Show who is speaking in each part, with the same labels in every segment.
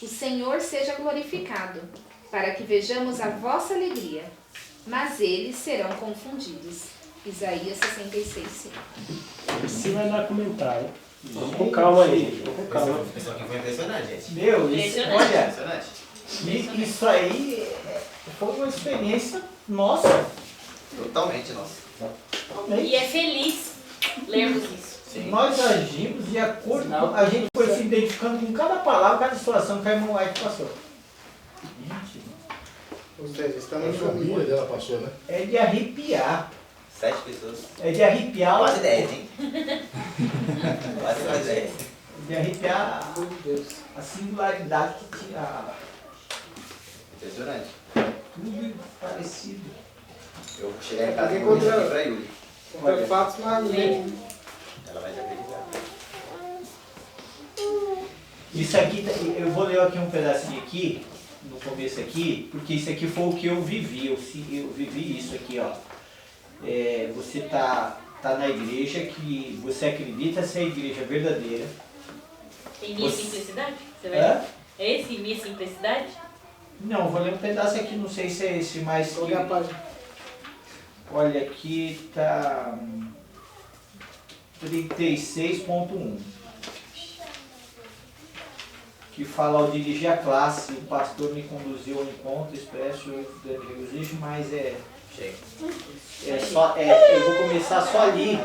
Speaker 1: O Senhor seja glorificado, para que vejamos a vossa alegria, mas eles serão confundidos. Isaías 66:5.
Speaker 2: Você vai dar comentário. Vamos com calma aí, gente. Vamos com calma.
Speaker 3: Isso aqui foi impressionante, gente.
Speaker 4: Meu, olha,
Speaker 3: Impressionante.
Speaker 4: isso aí foi uma experiência nossa.
Speaker 3: Totalmente, nossa.
Speaker 5: E é feliz lermos isso.
Speaker 3: Sim.
Speaker 4: Nós agimos de acordo com. A gente foi se identificando com cada palavra, cada situação que a irmã White passou. Gente,
Speaker 6: Ou seja, estamos
Speaker 7: A
Speaker 6: em
Speaker 7: família
Speaker 6: família.
Speaker 7: dela passou, né?
Speaker 4: é de arrepiar.
Speaker 3: 7 pessoas.
Speaker 4: É de arrepiar.
Speaker 3: Quase 10, hein? Quase 10.
Speaker 4: De arrepiar
Speaker 6: Meu Deus.
Speaker 4: a singularidade que tinha.
Speaker 3: Impressionante.
Speaker 4: Tudo parecido.
Speaker 3: Eu vou chegar em casa e
Speaker 6: Alguém
Speaker 3: vou dizer
Speaker 6: contra-
Speaker 3: aqui pra Yuri.
Speaker 6: Contra fatos, mas argumentos.
Speaker 3: Ela vai te acreditar.
Speaker 4: Isso aqui, eu vou ler aqui um pedacinho aqui, no começo aqui, porque isso aqui foi o que eu vivi. Eu vivi isso aqui, ó. Você tá na igreja que você acredita ser a igreja verdadeira.
Speaker 5: Tem minha
Speaker 4: Você-
Speaker 5: simplicidade? Você vai...
Speaker 4: Hã?
Speaker 5: É esse, minha simplicidade?
Speaker 4: Não, vou ler um pedaço aqui, não sei se é esse, mas
Speaker 6: Qual que é a página?
Speaker 4: olha, aqui tá 36.1, que fala: ao dirigir a classe, o pastor me conduziu ao encontro expresso do regozijo, mas
Speaker 3: Chega.
Speaker 4: eu vou começar só ali,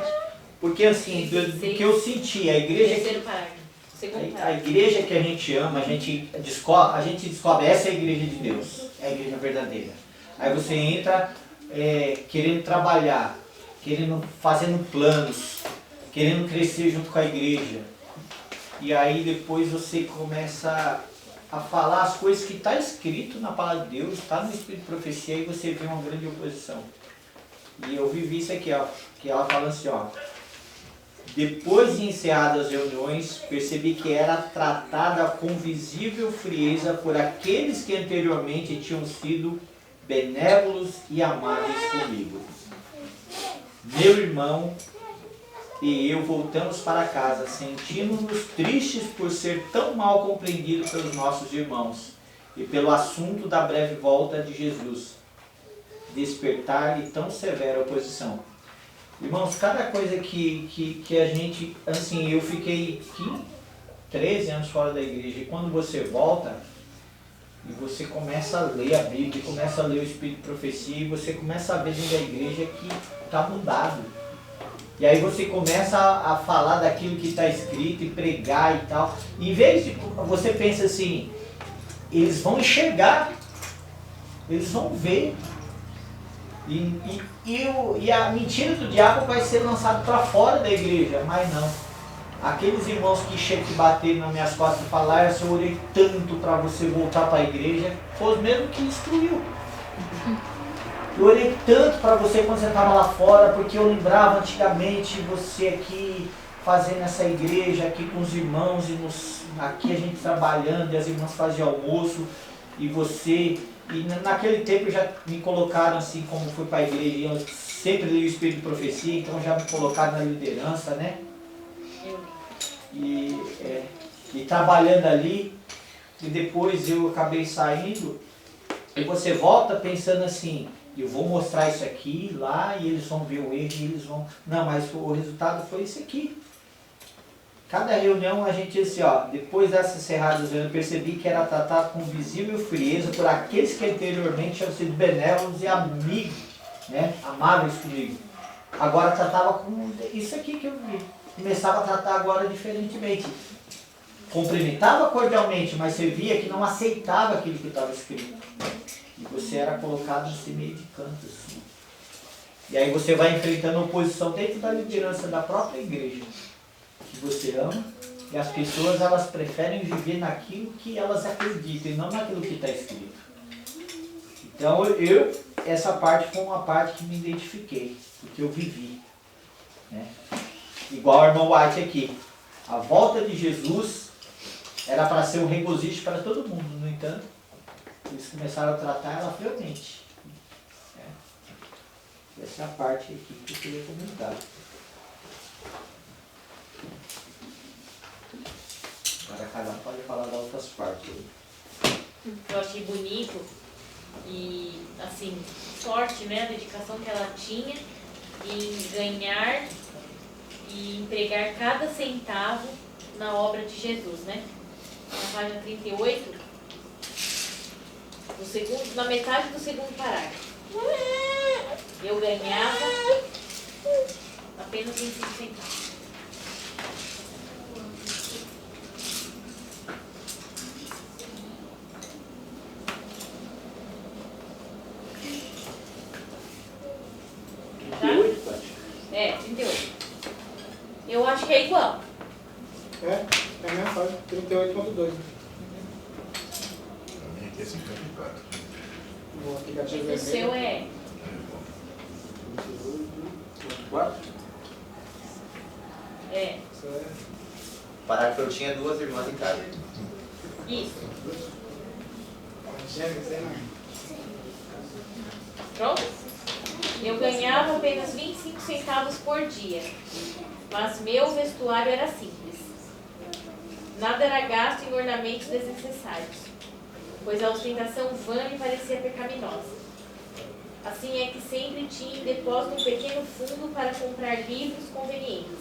Speaker 4: porque assim, do que eu senti, a igreja
Speaker 5: Terceiro parágrafo. Segundo
Speaker 4: A
Speaker 5: parágrafo.
Speaker 4: igreja que a gente ama, a gente descobre, essa é a igreja de Deus, é a igreja verdadeira. Aí você entra querendo trabalhar, fazendo planos, querendo crescer junto com a igreja. E aí depois você começa a falar as coisas que está escrito na palavra de Deus, está no Espírito de Profecia, e você vê uma grande oposição. E eu vivi isso aqui, ó, que ela fala assim, ó: depois de encerradas as reuniões, percebi que era tratada com visível frieza por aqueles que anteriormente tinham sido benévolos e amáveis comigo. Meu irmão e eu voltamos para casa, sentindo-nos tristes por ser tão mal compreendido pelos nossos irmãos e pelo assunto da breve volta de Jesus, despertar-lhe tão severa oposição. Irmãos, cada coisa que a gente, assim, eu fiquei 13 anos fora da igreja, e quando você volta, e você começa a ler a Bíblia, começa a ler o Espírito de Profecia, e você começa a ver dentro da igreja que está mudado. E aí você começa a falar daquilo que está escrito e pregar e tal. Em vez de, você pensa assim, eles vão enxergar, eles vão ver. E a mentira do diabo vai ser lançada para fora da igreja, mas não. Aqueles irmãos que bateram nas minhas costas e falaram: eu orei tanto para você voltar para a igreja, foi os mesmos que instruiu. Eu orei tanto para você quando você estava lá fora, porque eu lembrava antigamente você aqui fazendo essa igreja, aqui com os irmãos, aqui a gente trabalhando, e as irmãs faziam almoço, e você... E naquele tempo já me colocaram assim, como fui para a igreja, eu sempre li o Espírito de Profecia, então já me colocaram na liderança, né? E trabalhando ali, e depois eu acabei saindo, e você volta pensando assim: eu vou mostrar isso aqui, lá, e eles vão ver o erro, e eles vão... Não, mas o resultado foi isso aqui. Cada reunião a gente disse, ó, depois dessas encerradas eu percebi que era tratado com visível frieza por aqueles que anteriormente tinham sido benévolos e amigos, né, amáveis comigo. Agora tratava com isso aqui que eu vi. Começava a tratar agora diferentemente. Cumprimentava cordialmente, mas você via que não aceitava aquilo que estava escrito. E você era colocado nesse meio de canto, assim. E aí você vai enfrentando oposição dentro da liderança da própria igreja, que você ama, e as pessoas, elas preferem viver naquilo que elas acreditam e não naquilo que está escrito. Então essa parte foi uma parte que me identifiquei, porque eu vivi, né? Igual a irmã White aqui, a volta de Jesus era para ser um regozijo para todo mundo, no entanto, eles começaram a tratar ela friamente. Essa é a parte aqui que eu queria comentar. Agora cada um pode falar das outras partes aí.
Speaker 5: que eu achei bonito e, assim, sorte, né, a dedicação que ela tinha em ganhar e empregar cada centavo na obra de Jesus, né? Na página 38, na metade do segundo parágrafo. Eu ganhava apenas 25 centavos. Tá? 38. Eu acho que é igual.
Speaker 6: É a mesma página, 38.2.
Speaker 7: Aqui é 54.
Speaker 6: O aplicativo
Speaker 5: O
Speaker 6: vermelho.
Speaker 5: seu é.
Speaker 3: 4?
Speaker 5: É.
Speaker 6: Isso é.
Speaker 3: Parágrafo, eu tinha 2 irmãs em casa.
Speaker 5: Isso.
Speaker 6: Gêmeos, hein?
Speaker 5: Pronto? Eu ganhava apenas 25 centavos por dia, mas meu vestuário era simples. Nada era gasto em ornamentos desnecessários, pois a ostentação vã me parecia pecaminosa. Assim é que sempre tinha em depósito um pequeno fundo para comprar livros convenientes.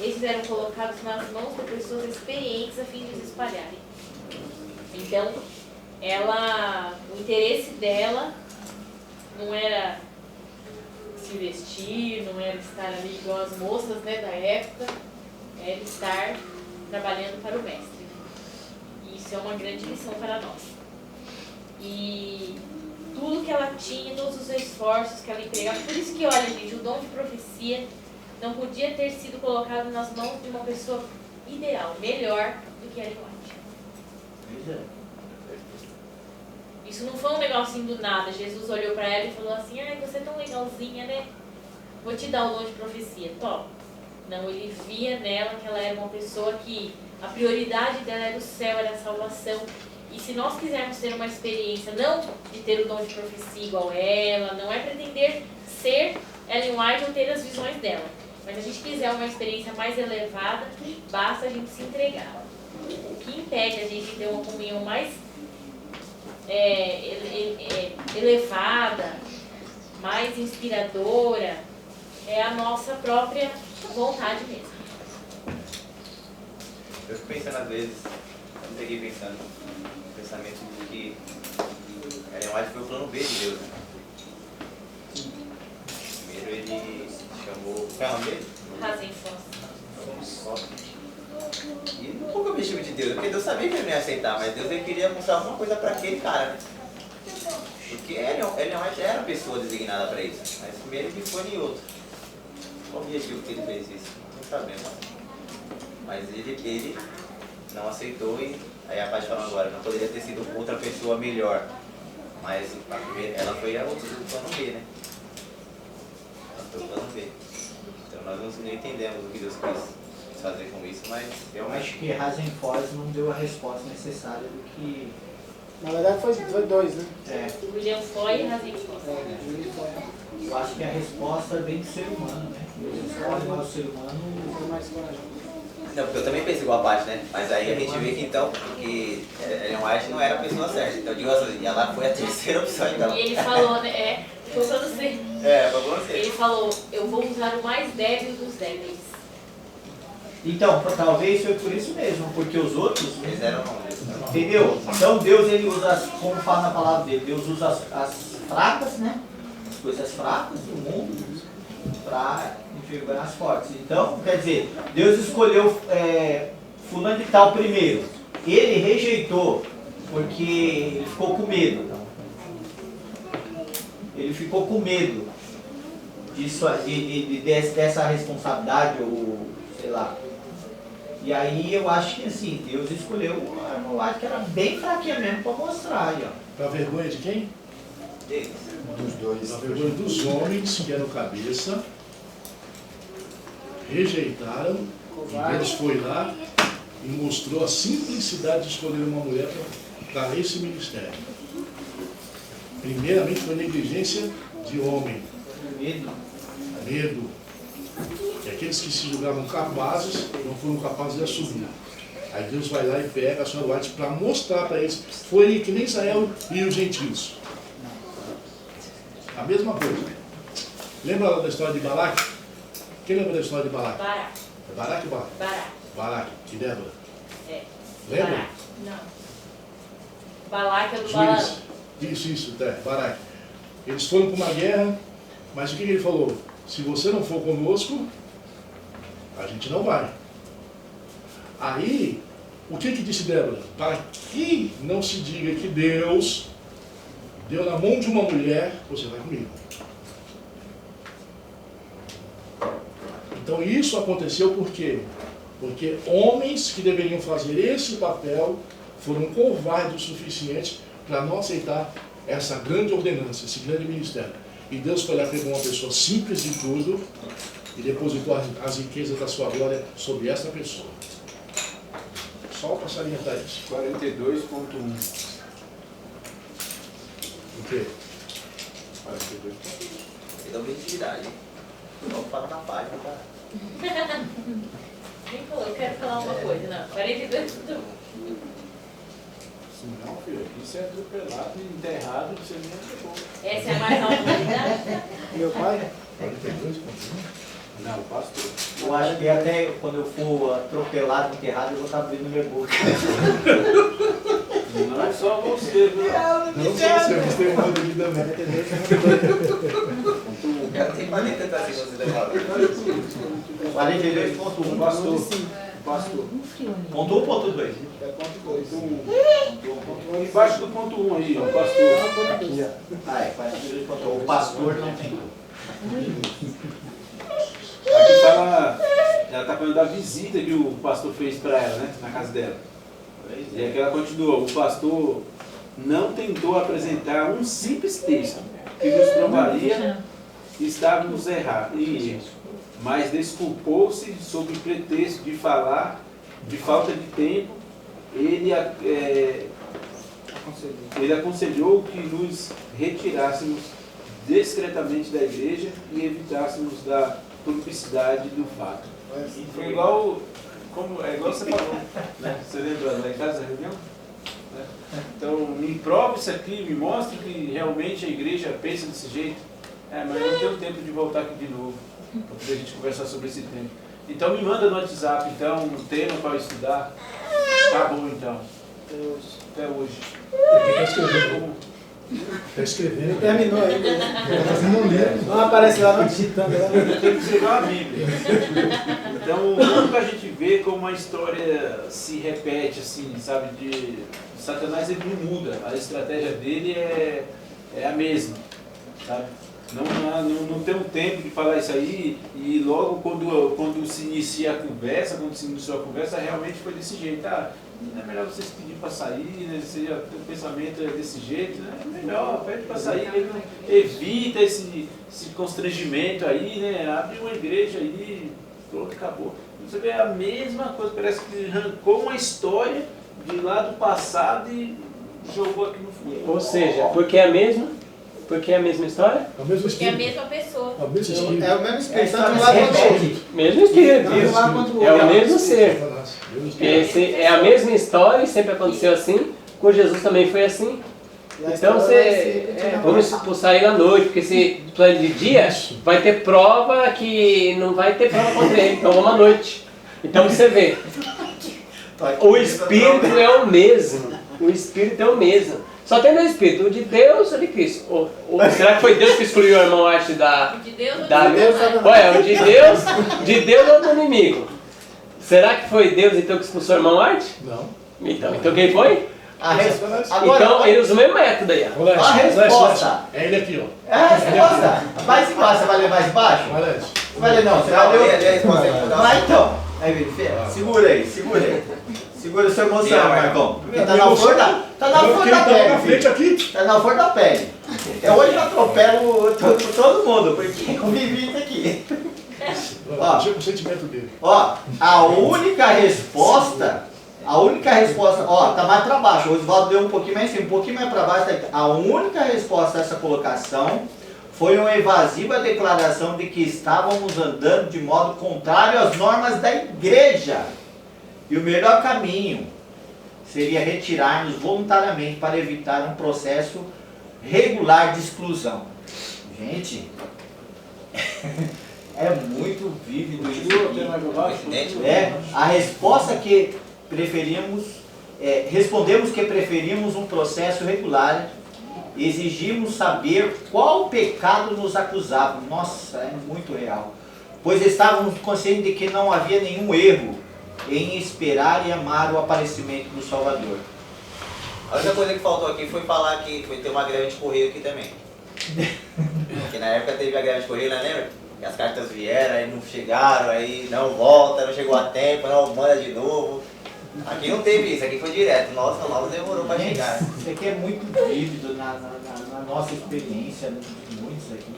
Speaker 5: Esses eram colocados nas mãos de pessoas experientes a fim de os espalharem. Então, o interesse dela não era se vestir, não era estar ali igual as moças, né, da época, era estar trabalhando para o mestre. Né? E isso é uma grande lição para nós. E tudo que ela tinha, todos os esforços que ela empregava, por isso que, olha, gente, o dom de profecia não podia ter sido colocado nas mãos de uma pessoa ideal, melhor do que Ellen White. Isso não foi um negocinho do nada. Jesus olhou para ela e falou assim: ai, você é tão legalzinha, né? Vou te dar o dom de profecia. Toma. Não, ele via nela que ela era uma pessoa que a prioridade dela era o céu, era a salvação. E se nós quisermos ter uma experiência, não de ter o dom de profecia igual ela, não é pretender ser Ellen White ou ter as visões dela. Mas se a gente quiser uma experiência mais elevada, basta a gente se entregar. O que impede a gente ter uma comunhão mais elevada, mais inspiradora, é a nossa própria vontade mesmo.
Speaker 3: Eu fico pensando às vezes, eu não peguei pensando, o pensamento de que Ellen White foi o plano B de Deus, né? Primeiro ele chamou, qual é o nome dele?
Speaker 5: Rasenfoss.
Speaker 3: E não foi o objetivo de Deus, porque Deus sabia que ele não ia aceitar, mas Deus ele queria mostrar alguma coisa para aquele cara, né? Porque Ellen White era a pessoa designada para isso, mas primeiro ele foi em outro. Qual o objetivo que ele fez isso? Não sabemos. Mas ele não aceitou e aí a parte falando agora, não poderia ter sido outra pessoa melhor. Mas ela foi a outra do plano B, né? Ela foi o plano B. Então nós não entendemos o que Deus quis fazer com isso, mas
Speaker 4: Eu acho que Rasenfoss não deu a resposta necessária do que...
Speaker 6: Na verdade foi 2, né?
Speaker 5: William Foy e Rasenfoss.
Speaker 4: Eu acho que a resposta vem do ser humano, né? Deus escolhe, mas o ser humano...
Speaker 6: Foi mais corajoso.
Speaker 3: não, porque eu também penso igual a parte, né? Mas aí a gente vê que então, que Ellen White não era a pessoa certa. Então, digo assim, ela foi a terceira opção, então.
Speaker 5: E ele falou, né? Foi pra você.
Speaker 3: Pra você.
Speaker 5: Ele falou: eu vou usar o mais débil dos débeis.
Speaker 4: Então, talvez foi por isso mesmo, porque os outros...
Speaker 3: Eles eram...
Speaker 4: Entendeu? Então Deus, ele usa, como fala na palavra dele, Deus usa as fracas, né? As coisas fracas do mundo para enxergar as fortes. Então, quer dizer, Deus escolheu fulano de tal primeiro. Ele rejeitou porque ele ficou com medo. Ele ficou com medo disso, dessa responsabilidade, ou sei lá. E aí eu acho que assim, Deus escolheu eu acho que era bem fraquinha mesmo para mostrar aí, ó.
Speaker 7: Para vergonha de quem?
Speaker 3: Deles.
Speaker 7: Dos dois. Para vergonha dos homens, que eram cabeça, rejeitaram, e Deus foi lá e mostrou a simplicidade de escolher uma mulher para esse ministério. Primeiramente foi negligência de homem. Medo. E aqueles que se julgavam capazes, não foram capazes de assumir. Aí Deus vai lá e pega a senhora White para mostrar para eles. Foi que nem Israel e os gentios. A mesma coisa. Lembra lá da história de Balaque? Quem lembra da história de Balaque?
Speaker 5: Baraque.
Speaker 7: É Balaque ou Balaque?
Speaker 5: Baraque.
Speaker 7: Balaque, e Débora.
Speaker 5: É.
Speaker 7: Lembra?
Speaker 5: Baraque. Não. Balaque é do Balaão.
Speaker 7: Juiz. Isso, Balaque. Eles foram para uma guerra, mas o que ele falou? Se você não for conosco, a gente não vai. Aí, o que disse Débora? Para que não se diga que Deus deu na mão de uma mulher, você vai comigo. Então isso aconteceu por quê? Porque homens que deveriam fazer esse papel foram covardes o suficiente para não aceitar essa grande ordenança, esse grande ministério. E Deus foi lá, pegou uma pessoa simples de tudo e depositou as riquezas da sua glória sobre essa pessoa. Só para salientar isso.
Speaker 8: 42.1.
Speaker 7: O quê?
Speaker 8: 42.1.
Speaker 3: Você dá objetividade. Não fala na página, tá?
Speaker 5: Quem falou? Eu quero falar uma coisa. Não, 42 tudo.
Speaker 8: Não, filho, aqui você é atropelado e enterrado, você nem acabou.
Speaker 5: Essa é a mais autoridade?
Speaker 6: Meu pai?
Speaker 7: 42.1.
Speaker 8: Não, pastor.
Speaker 4: Eu acho que até quando eu for atropelado, enterrado, eu vou estar abrindo minha boca.
Speaker 8: Não é só você, viu?
Speaker 7: Não só você tem uma aqui também.
Speaker 3: O cara tem 40 assim você levar.
Speaker 4: 42.1,
Speaker 8: Pastor. Pastor.
Speaker 4: Ponto 1 ou ponto 2?
Speaker 6: É ponto 2.
Speaker 8: Embaixo do ponto 1 aí, ó, pastor.
Speaker 6: Aqui, ó.
Speaker 4: Ah, é 42.1. O pastor não tem.
Speaker 8: Aqui fala, ela está falando da visita que o pastor fez para ela, né, na casa dela. E aqui ela continua, o pastor não tentou apresentar um simples texto que nos provaria que estávamos errados, em erro, mas desculpou-se sob o pretexto de falar, de falta de tempo, ele aconselhou que nos retirássemos discretamente da igreja e evitássemos da publicidade do fato. Foi igual, é igual você falou, né? Você lembra lá em casa da reunião? Né? Então, me prove isso aqui, me mostre que realmente a igreja pensa desse jeito. Mas eu não tenho tempo de voltar aqui de novo, para poder a gente conversar sobre esse tema. Então, me manda no WhatsApp, então, um tema para eu estudar. Tá bom, então. Até hoje.
Speaker 7: Está escrevendo. Está escrevendo.
Speaker 6: Terminou ainda.
Speaker 7: Está fazendo um livro.
Speaker 6: Não aparece lá, não digitando.
Speaker 8: Eu tenho que escrever uma Bíblia. Então, nunca a gente vê como a história se repete, assim, sabe? Satanás ele não muda, a estratégia dele é a mesma, sabe? Não tem um tempo de falar isso aí e logo quando se inicia a conversa, realmente foi desse jeito. Não é melhor vocês pedirem para sair, né? O pensamento é desse jeito, né? É melhor, pede para sair, evita esse constrangimento aí, né? Abre uma igreja aí, pronto, acabou. Você vê a mesma coisa, parece que arrancou uma história de lá do passado e jogou aqui no fundo.
Speaker 2: Ou seja, porque é a mesma? Porque é a mesma história?
Speaker 7: É o mesmo
Speaker 5: Porque é a
Speaker 7: espírito.
Speaker 5: mesma pessoa.
Speaker 7: É o mesmo espírito.
Speaker 6: É o mesmo espírito,
Speaker 4: Essa
Speaker 6: tanto
Speaker 4: se
Speaker 6: lá quanto o
Speaker 4: repete.
Speaker 6: outro.
Speaker 2: Mesmo espírito.
Speaker 6: Tanto lá quanto o
Speaker 2: É o
Speaker 6: outro.
Speaker 2: mesmo ser.
Speaker 7: Mesmo
Speaker 2: Porque
Speaker 7: espírito.
Speaker 2: é a mesma história e sempre aconteceu assim. Com Jesus também foi assim.
Speaker 6: E a
Speaker 2: Então
Speaker 6: história vai ser
Speaker 2: vamos por sair à noite, porque se plano de dia vai ter prova que não vai ter prova contra ele, então vamos à noite. Então você vê, o Espírito é o mesmo. O Espírito é o mesmo. Só tem dois Espíritos, o de Deus e o de Cristo. Será que foi Deus que excluiu o irmão Arte da...
Speaker 5: De Deus ou
Speaker 2: da
Speaker 5: de
Speaker 6: Deus,
Speaker 5: Satanás?
Speaker 2: Ué, o de Deus ou do inimigo? Será que foi Deus então que expulsou o irmão Arte?
Speaker 7: Não.
Speaker 2: Então quem foi?
Speaker 4: Agora,
Speaker 2: Então ele usa o mesmo método aí, ó.
Speaker 7: Olha,
Speaker 4: a resposta.
Speaker 7: É ele aqui, ó.
Speaker 4: É a resposta. Mais embaixo, você vai ler mais embaixo?
Speaker 7: Olha.
Speaker 4: Você vai ler não, você vai
Speaker 3: Não,
Speaker 4: ler
Speaker 3: lê a resposta aí, vou dar uma-
Speaker 4: Vai então. Aí, filho, segura aí. Segura sua emoção,
Speaker 3: Não,
Speaker 4: Marcão.
Speaker 7: Minha
Speaker 4: Tá na flor da
Speaker 7: Quem tá na
Speaker 4: pele,
Speaker 7: frente
Speaker 4: filho.
Speaker 7: aqui?
Speaker 4: Tá na flor da pele. Hoje eu atropelo todo mundo, porque eu vivi isso aqui. Ó.
Speaker 7: Chega o sentimento dele.
Speaker 4: Ó, a única resposta, ó, tá mais pra baixo. O Oswaldo deu um pouquinho mais em cima, um pouquinho mais pra baixo. Tá aqui. A única resposta a essa colocação foi uma evasiva declaração de que estávamos andando de modo contrário às normas da igreja. E o melhor caminho seria retirar-nos voluntariamente para evitar um processo regular de exclusão. Gente, é muito vívido isso aqui. A resposta que preferimos, respondemos que preferimos um processo regular, exigimos saber qual pecado nos acusava. Nossa, é muito real. Pois estávamos conscientes de que não havia nenhum erro em esperar e amar o aparecimento do Salvador.
Speaker 3: A única coisa que faltou aqui foi falar que foi ter uma greve de correio aqui também. Porque na época teve a greve de correio, né, lembra? E as cartas vieram, aí não chegaram, aí não volta, não chegou a tempo, não manda de novo. Aqui não teve isso, aqui foi direto. Nossa, logo demorou para chegar.
Speaker 4: Isso aqui é muito vívido na nossa experiência, muitos aqui.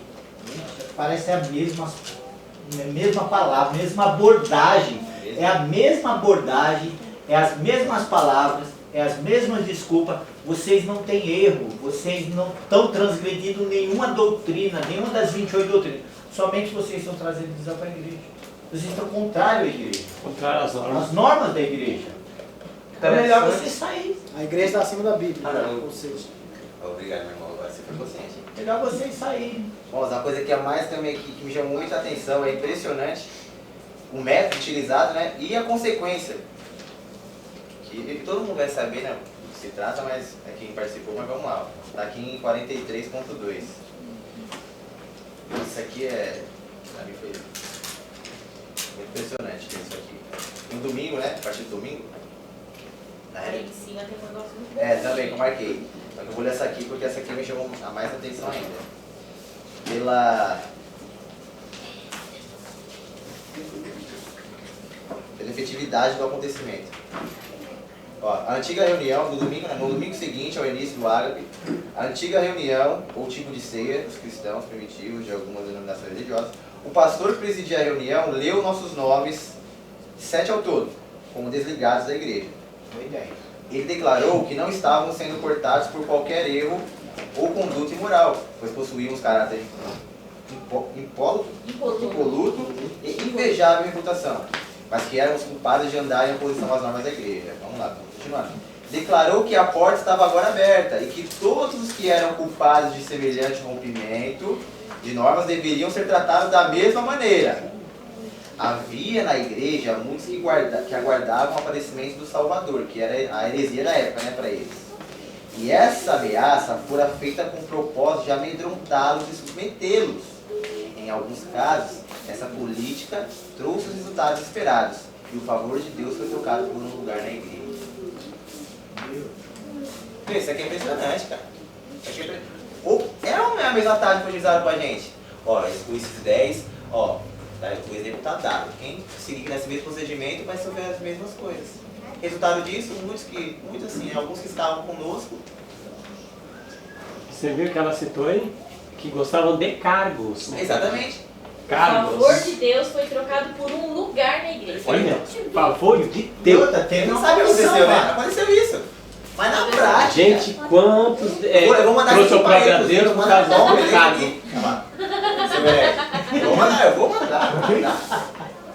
Speaker 4: Parece a mesma palavra, a mesma abordagem. É a mesma abordagem, é as mesmas palavras, é as mesmas desculpas. Vocês não têm erro, vocês não estão transgredindo nenhuma doutrina, nenhuma das 28 doutrinas. Somente vocês estão trazendo desafio para a igreja. Vocês estão contrário à igreja.
Speaker 2: Contrário às normas.
Speaker 4: As normas da igreja. É melhor você sair.
Speaker 6: A igreja está acima da Bíblia.
Speaker 3: Não.
Speaker 6: Ou seja,
Speaker 3: Obrigado, meu irmão. Agora você foi consciente.
Speaker 4: Melhor vocês saírem.
Speaker 3: Bom, uma coisa que a mais também que me chamou muita atenção, é impressionante o método utilizado, né? E a consequência. Que todo mundo vai saber, né? Do que se trata, mas é quem participou, mas vamos lá. Está aqui em 43.2. Isso aqui pra mim foi muito impressionante isso aqui. No domingo, né? A partir do domingo.
Speaker 5: Ali em cima tem um negócio muito
Speaker 3: Também que eu marquei. Só que eu vou ler essa aqui porque essa aqui me chamou a mais atenção ainda. Pela efetividade do acontecimento. Ó, a antiga reunião do domingo, né, no domingo seguinte ao início do ágape, a antiga reunião, ou tipo de ceia dos cristãos primitivos de algumas denominações religiosas, o pastor que presidia a reunião leu nossos nomes, 7 ao todo, como desligados da igreja.
Speaker 4: Boa ideia.
Speaker 3: Ele declarou que não estavam sendo cortados por qualquer erro ou conduta imoral, pois possuíamos caráter impoluto e invejável reputação, mas que éramos culpados de andar em oposição às normas da igreja. Vamos lá, continuando. Declarou que a porta estava agora aberta e que todos os que eram culpados de semelhante rompimento de normas deveriam ser tratados da mesma maneira. Havia na igreja muitos que aguardavam o aparecimento do Salvador, que era a heresia da época, né, para eles. E essa ameaça fora feita com o propósito de amedrontá-los e submetê-los. Em alguns casos, essa política trouxe os resultados esperados e o favor de Deus foi trocado por um lugar na igreja. Isso aqui é impressionante, cara. É a mesma tática que utilizaram com a gente. Ó, esses 10, ó, o exemplo está dado. Quem seguir nesse mesmo procedimento vai sofrer as mesmas coisas. Resultado disso, muitos assim, alguns que estavam conosco.
Speaker 2: Você viu que ela citou aí? Que gostavam de cargos. Né?
Speaker 3: Exatamente.
Speaker 2: Cargos.
Speaker 5: O favor de Deus foi trocado por um lugar na igreja.
Speaker 2: Olha, favor de Deus.
Speaker 3: Não sabe o que aconteceu, né? Aconteceu isso. Mas na prática...
Speaker 2: Gente, quantos
Speaker 3: eu vou mandar
Speaker 2: trouxe o próprio Deus por causa do cargo?
Speaker 3: Eu vou mandar.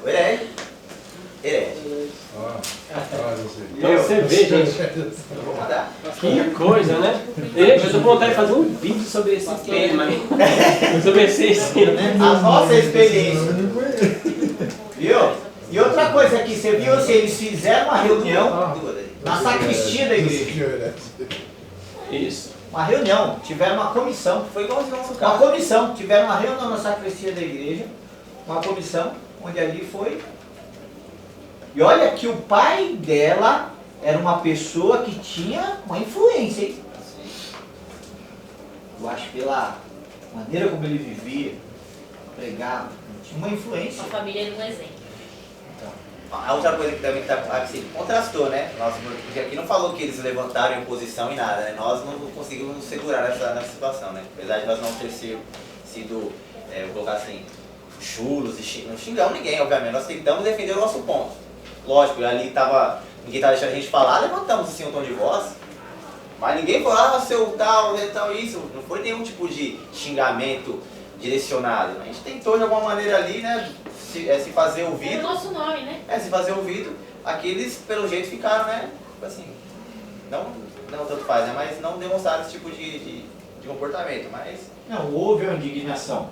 Speaker 3: O herege.
Speaker 2: Então você vê, gente,
Speaker 3: Eu vou mandar.
Speaker 2: que coisa, né? Eu estou com vontade de fazer um vídeo sobre esse tema, sobre esse ensino.
Speaker 4: A nossa experiência. Viu? E outra coisa aqui, você viu se eles fizeram uma reunião na sacristia da igreja.
Speaker 2: Isso.
Speaker 4: Uma reunião, tiveram uma comissão.
Speaker 3: Foi igual o nosso
Speaker 4: Uma
Speaker 3: carro.
Speaker 4: comissão, tiveram uma reunião na sacristia da igreja, uma comissão, onde ali foi. E olha que o pai dela era uma pessoa que tinha uma influência, hein? Eu acho que pela maneira como ele vivia, pregava, tinha uma influência.
Speaker 5: A família era um exemplo.
Speaker 3: A outra coisa que também assim, contrastou, né? Porque aqui não falou que eles levantaram em oposição e nada, né? Nós não conseguimos nos segurar nessa situação, né? Apesar de nós não ter sido, vou colocar assim, chulos e não xingamos ninguém, obviamente. Nós tentamos defender o nosso ponto. Lógico, ali ninguém estava deixando a gente falar, levantamos assim um tom de voz. Mas ninguém falou, seu tal, isso. Não foi nenhum tipo de xingamento direcionado. A gente tentou de alguma maneira ali, né? Se fazer ouvido.
Speaker 5: É o nosso nome, né?
Speaker 3: Se fazer ouvido, aqueles, pelo jeito, ficaram, né? Tipo assim, não tanto faz, né? Mas não demonstraram esse tipo de comportamento, mas...
Speaker 4: Não, houve uma indignação.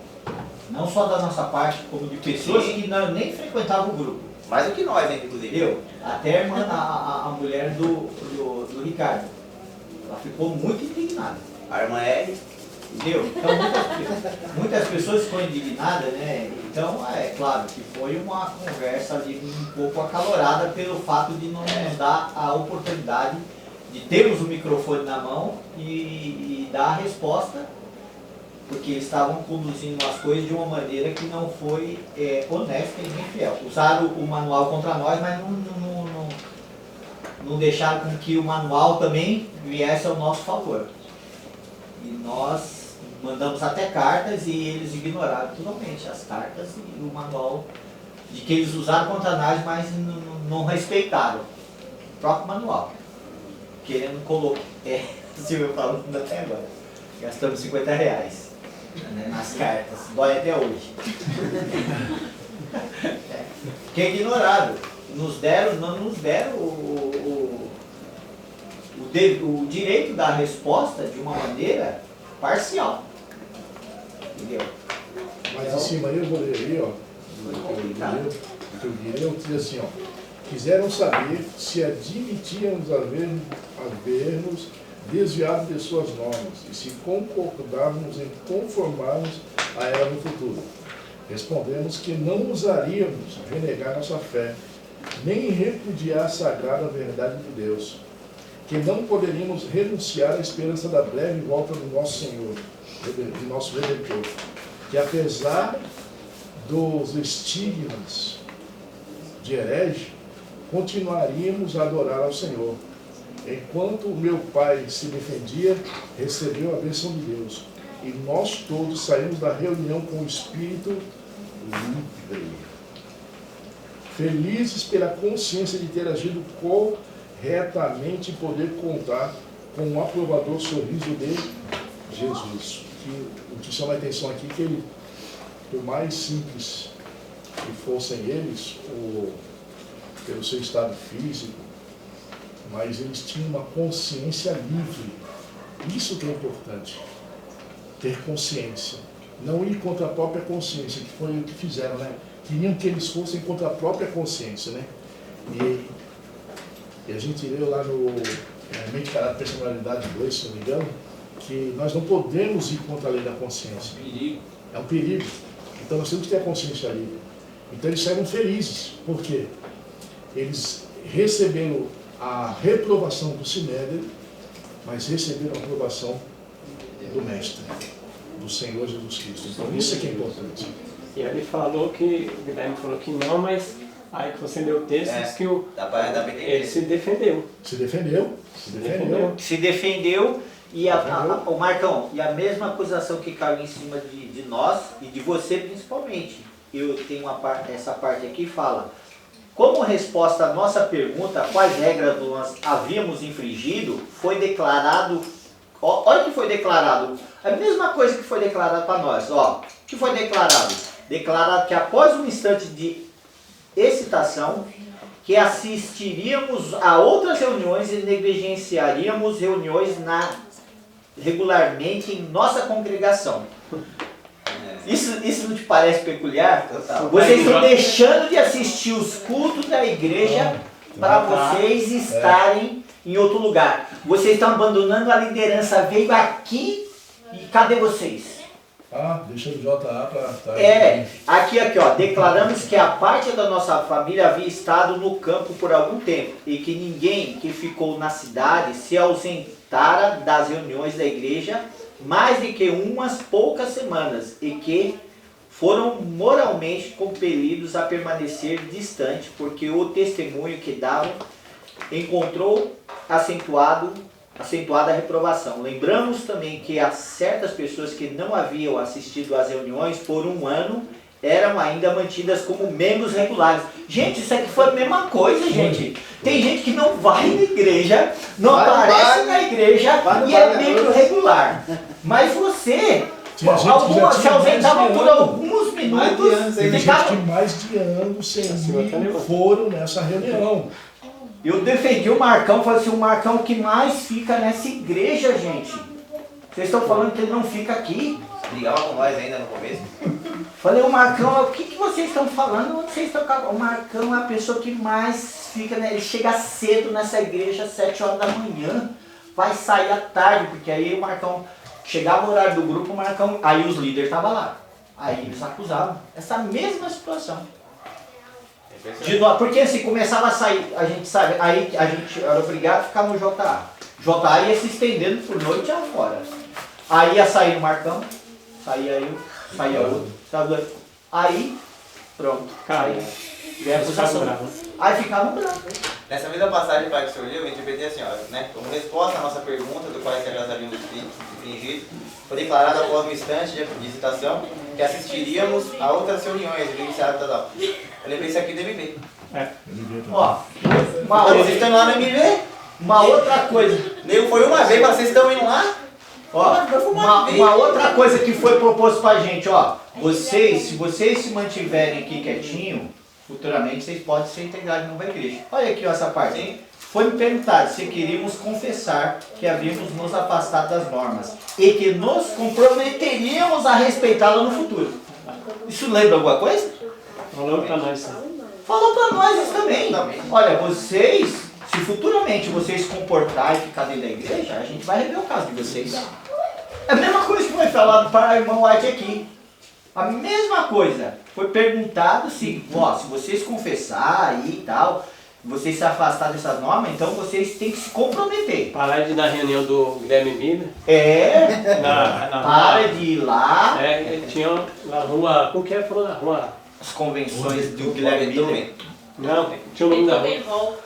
Speaker 4: Não só da nossa parte, como de pessoas
Speaker 3: Sim.
Speaker 4: que nem frequentavam o grupo.
Speaker 3: Mais do que nós, né, inclusive.
Speaker 4: Entendeu? Até a irmã, a mulher do Ricardo. Ela ficou muito indignada.
Speaker 3: A irmã R.
Speaker 4: Entendeu? Então muitas pessoas ficam indignadas, né? Então é claro que foi uma conversa ali um pouco acalorada pelo fato de não nos dar a oportunidade de termos o microfone na mão e dar a resposta, porque eles estavam conduzindo as coisas de uma maneira que não foi honesta e nem fiel. Usaram o manual contra nós, mas não deixaram com que o manual também viesse ao nosso favor. E nós mandamos até cartas e eles ignoraram totalmente as cartas e o manual de que eles usaram contra nós, mas não respeitaram o próprio manual. Querendo colocar, se eu falando até agora, gastamos R$50 né, nas cartas, dói até hoje. Que é ignorado. Não nos deram o direito da resposta de uma maneira parcial. Entendeu?
Speaker 7: Mas em cima eu vou ler aí, ó. Eu diz assim, ó. Quiseram saber se admitíamos havermos desviado de suas normas e se concordávamos em conformarmos a ela no futuro. Respondemos que não ousaríamos renegar nossa fé, nem repudiar a sagrada verdade de Deus, que não poderíamos renunciar à esperança da breve volta do nosso Senhor, de nosso Redentor, que apesar dos estigmas de herege, continuaríamos a adorar ao Senhor. Enquanto o meu pai se defendia, recebeu a bênção de Deus, e nós todos saímos da reunião com o Espírito livre, felizes pela consciência de ter agido corretamente e poder contar com o aprovador sorriso de Jesus. O que chama a atenção aqui é que ele, por mais simples que fossem eles, pelo seu estado físico, mas eles tinham uma consciência livre. Isso que é importante, ter consciência. Não ir contra a própria consciência, que foi o que fizeram, né? Queriam que eles fossem contra a própria consciência, né? E a gente leu lá no Mente, Caráter, Personalidade 2, se não me engano, que nós não podemos ir contra a lei da consciência. É um perigo. Então nós temos que ter a consciência livre. Então eles saíram felizes. Por quê? Eles receberam a reprovação do Sinédrio, mas receberam a aprovação do Mestre, do Senhor Jesus Cristo. Então isso é que é importante.
Speaker 2: E ele falou que, o Guilherme falou que não, mas aí que você leu o texto, diz que ele se defendeu.
Speaker 7: Se defendeu.
Speaker 4: Se defendeu e o Marcão, e a mesma acusação que caiu em cima de nós e de você principalmente. Eu tenho essa parte aqui fala: como resposta à nossa pergunta, quais regras nós havíamos infringido, foi declarado, olha o que foi declarado, a mesma coisa que foi declarado para nós, ó, o que foi declarado? Declarado que após um instante de excitação, que assistiríamos a outras reuniões e negligenciaríamos reuniões regularmente em nossa congregação. Isso não te parece peculiar?
Speaker 3: Total.
Speaker 4: Vocês estão deixando de assistir os cultos da igreja para vocês estarem em outro lugar. Vocês estão abandonando a liderança, veio aqui e cadê vocês?
Speaker 7: Deixa o JA para...
Speaker 4: Aqui ó, declaramos que a parte da nossa família havia estado no campo por algum tempo e que ninguém que ficou na cidade se ausentara das reuniões da igreja mais de que umas poucas semanas e que foram moralmente compelidos a permanecer distante porque o testemunho que davam encontrou acentuada a reprovação. Lembramos também que há certas pessoas que não haviam assistido às reuniões por um ano eram ainda mantidas como membros regulares. Gente, isso aqui foi a mesma coisa, gente. Tem gente que não vai na igreja, não aparece na igreja e é membro regular. Mas você
Speaker 7: Tinha gente que já
Speaker 4: Algumas se
Speaker 7: tinha mais de
Speaker 4: ausentavam por
Speaker 7: ano.
Speaker 4: alguns
Speaker 6: Mais de anos
Speaker 4: minutos
Speaker 6: aí.
Speaker 4: e
Speaker 7: Tem gente
Speaker 4: ficavam.
Speaker 7: que mais de ano sem ir foram nessa reunião.
Speaker 4: Eu defendi o Marcão, falei assim, o Marcão que mais fica nessa igreja, gente. Vocês estão falando que ele não fica aqui?
Speaker 3: Brigava com nós ainda no começo.
Speaker 4: Falei, o Marcão, o que vocês estão falando? Vocês estão... O Marcão é a pessoa que mais fica, né? Ele chega cedo nessa igreja às 7 horas da manhã, vai sair à tarde, porque aí o Marcão, chegava o horário do grupo, o Marcão, aí os líderes estavam lá. Aí eles acusavam essa mesma situação. Porque assim, começava a sair, a gente sabe, aí a gente era obrigado a ficar no JA. JA ia se estendendo por noite afora. Aí ia sair o Marcão, saía eu, saía outro, sabe? Aí, pronto.
Speaker 2: Cara,
Speaker 4: Aí, acusação. Aí ficava bravo.
Speaker 3: Nessa mesma passagem pai, que o senhor leu, eu interpretei assim, ó, né? Como resposta à nossa pergunta, do qual é que elas haviam infringido, foi declarado após um instante de visitação que assistiríamos a outras reuniões vivenciadas tal. Eu lembrei isso aqui do MV.
Speaker 4: Ó,
Speaker 3: Vocês estão lá no MV?
Speaker 4: uma outra coisa.
Speaker 3: Nego foi uma vez, mas vocês estão indo lá?
Speaker 4: Ó, uma outra coisa que foi proposto pra gente, ó. Vocês, se vocês se mantiverem aqui quietinho, futuramente vocês podem ser integrados em nova igreja. Olha aqui ó, essa parte.
Speaker 3: Sim.
Speaker 4: Foi me perguntado se queríamos confessar que havíamos nos afastado das normas e que nos comprometeríamos a respeitá-la no futuro. Isso lembra alguma coisa?
Speaker 2: falou pra nós.
Speaker 4: Falou pra nós isso também. Olha, vocês, se futuramente vocês se comportarem e ficar dentro da igreja, a gente vai rever o caso de vocês. É a mesma coisa que foi falado para o irmão White aqui. A mesma coisa. Foi perguntado se, ó, se vocês confessar aí e tal, vocês se afastar dessas normas, então vocês têm que se comprometer.
Speaker 2: Parar de dar reunião do Guilherme Miller.
Speaker 4: Para de ir lá.
Speaker 2: Tinha na rua. Como que é? Falou na rua.
Speaker 4: As convenções do Guilherme Miller.
Speaker 2: Não, tinha o nome da rua.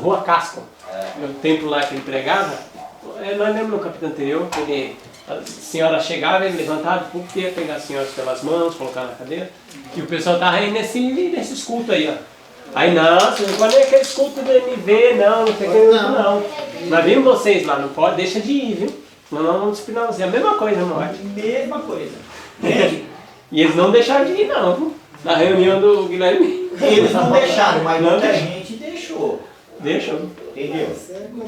Speaker 2: Rua Casco. O templo lá que ele pregava. Nós lembro no capítulo anterior que a senhora chegava, ele levantava, ia pegar as senhoras pelas mãos, colocar na cadeira. E o pessoal estava aí nesses cultos aí, ó. Aí não, você não pode nem aquele culto do MV, não sei o que, não. Nós vimos vocês lá, não pode, deixa de ir, viu? Senão nós vamos disciplinar você. A mesma coisa, não é?
Speaker 4: Mesma coisa.
Speaker 2: E eles não deixaram de ir, não, viu? Na reunião do Guilherme.
Speaker 4: Eles não deixaram, mas muita gente deixou.
Speaker 2: Deixou.
Speaker 4: Entendeu?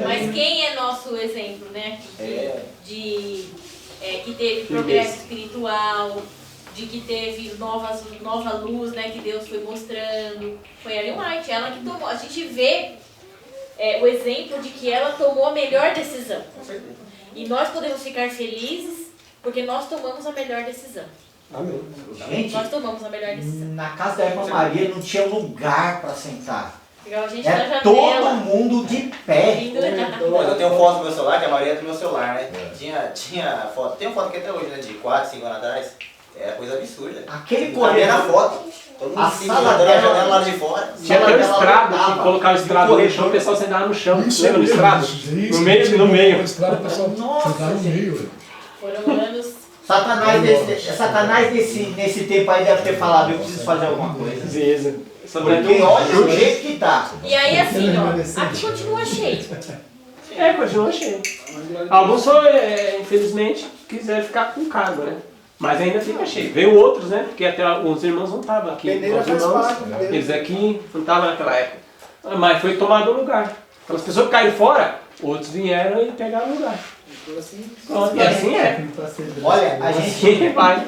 Speaker 5: Mas quem é nosso exemplo, né? Que teve progresso espiritual, de que teve nova luz, né? Que Deus foi mostrando. Foi a Ellen White, ela que tomou. A gente vê o exemplo de que ela tomou a melhor decisão. E nós podemos ficar felizes porque nós tomamos a melhor decisão.
Speaker 7: Amém.
Speaker 4: Gente,
Speaker 5: Nós tomamos a melhor decisão.
Speaker 4: na casa da irmã Maria não tinha lugar para sentar.
Speaker 5: Pegava a gente na
Speaker 4: É
Speaker 5: janela.
Speaker 4: todo mundo de pé.
Speaker 3: Mas eu tenho foto no meu celular, que a maioria é do meu celular, né? Tinha foto, tem uma foto aqui até hoje, né? De 4, 5 anos atrás. É coisa absurda.
Speaker 4: Aquele
Speaker 3: Correr na
Speaker 4: corredor.
Speaker 3: foto. Todo mundo
Speaker 4: A
Speaker 3: se
Speaker 4: sala
Speaker 3: segurando na
Speaker 4: dela-
Speaker 3: janela lá de fora.
Speaker 2: Tinha até o
Speaker 4: Ela
Speaker 2: estrado,
Speaker 4: lotava.
Speaker 2: que colocava o estrado no chão, o pessoal sentava no chão.
Speaker 7: Isso
Speaker 2: Lembra do
Speaker 7: mesmo,
Speaker 2: estrado?
Speaker 7: isso,
Speaker 2: No meio, no meio.
Speaker 7: O estrado, o pessoal
Speaker 4: Nossa,
Speaker 7: sentar no
Speaker 4: gente.
Speaker 7: meio.
Speaker 5: Foram anos.
Speaker 4: Satanás nesse tempo aí deve ter falado, eu preciso fazer alguma coisa. Porque
Speaker 2: Olha,
Speaker 4: olha o jeito que tá.
Speaker 5: E aí assim, ó, aqui continua cheio.
Speaker 2: continua cheio. Alguns só, infelizmente, quiseram ficar com cargo, né? Mas ainda fica cheio. Veio outros, né? Porque até alguns irmãos não estavam aqui.
Speaker 6: Peneira
Speaker 2: Os
Speaker 6: faz
Speaker 2: irmãos,
Speaker 6: parte, né?
Speaker 2: eles aqui não estavam naquela época. Mas foi tomado o lugar. Então, as pessoas que caíram fora, outros vieram e pegaram o lugar. Pronto, e assim é.
Speaker 4: Olha, a gente
Speaker 2: Assim vai.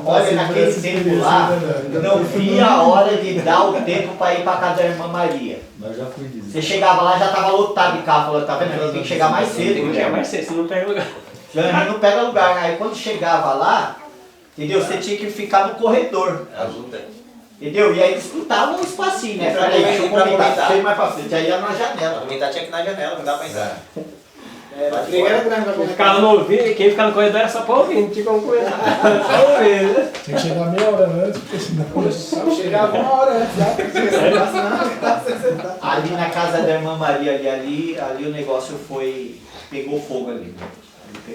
Speaker 4: olha naquele tempo lá, não via a hora de dar o tempo para ir para casa da irmã Maria. Você chegava lá, já estava lotado de carro, falou, tá vendo? A gente tem que chegar mais cedo.
Speaker 2: Tem que chegar mais cedo, senão não pega lugar.
Speaker 4: A gente não pega lugar. Aí quando chegava lá, entendeu? Você tinha que ficar no corredor.
Speaker 3: Ajuda.
Speaker 4: Entendeu? E aí disputavam um espacinho, né? Pra
Speaker 3: Pra
Speaker 4: deixa eu
Speaker 3: comentar.
Speaker 4: comentar. Você mais pra frente, aí ia na
Speaker 3: Pra
Speaker 4: janela.
Speaker 3: comentar tinha que ir na janela, não dá pra entrar.
Speaker 6: A briga era grande pra
Speaker 2: Quem ficava no ouvido, quem ficava no corredor era só pra ouvir, não tinha como comentar. Só ouvir, né?
Speaker 7: Tem que chegar meia hora antes, porque senão...
Speaker 6: Chegava uma hora antes, já, porque você sentar.
Speaker 4: Ali na casa da irmã Maria, ali o negócio pegou fogo ali.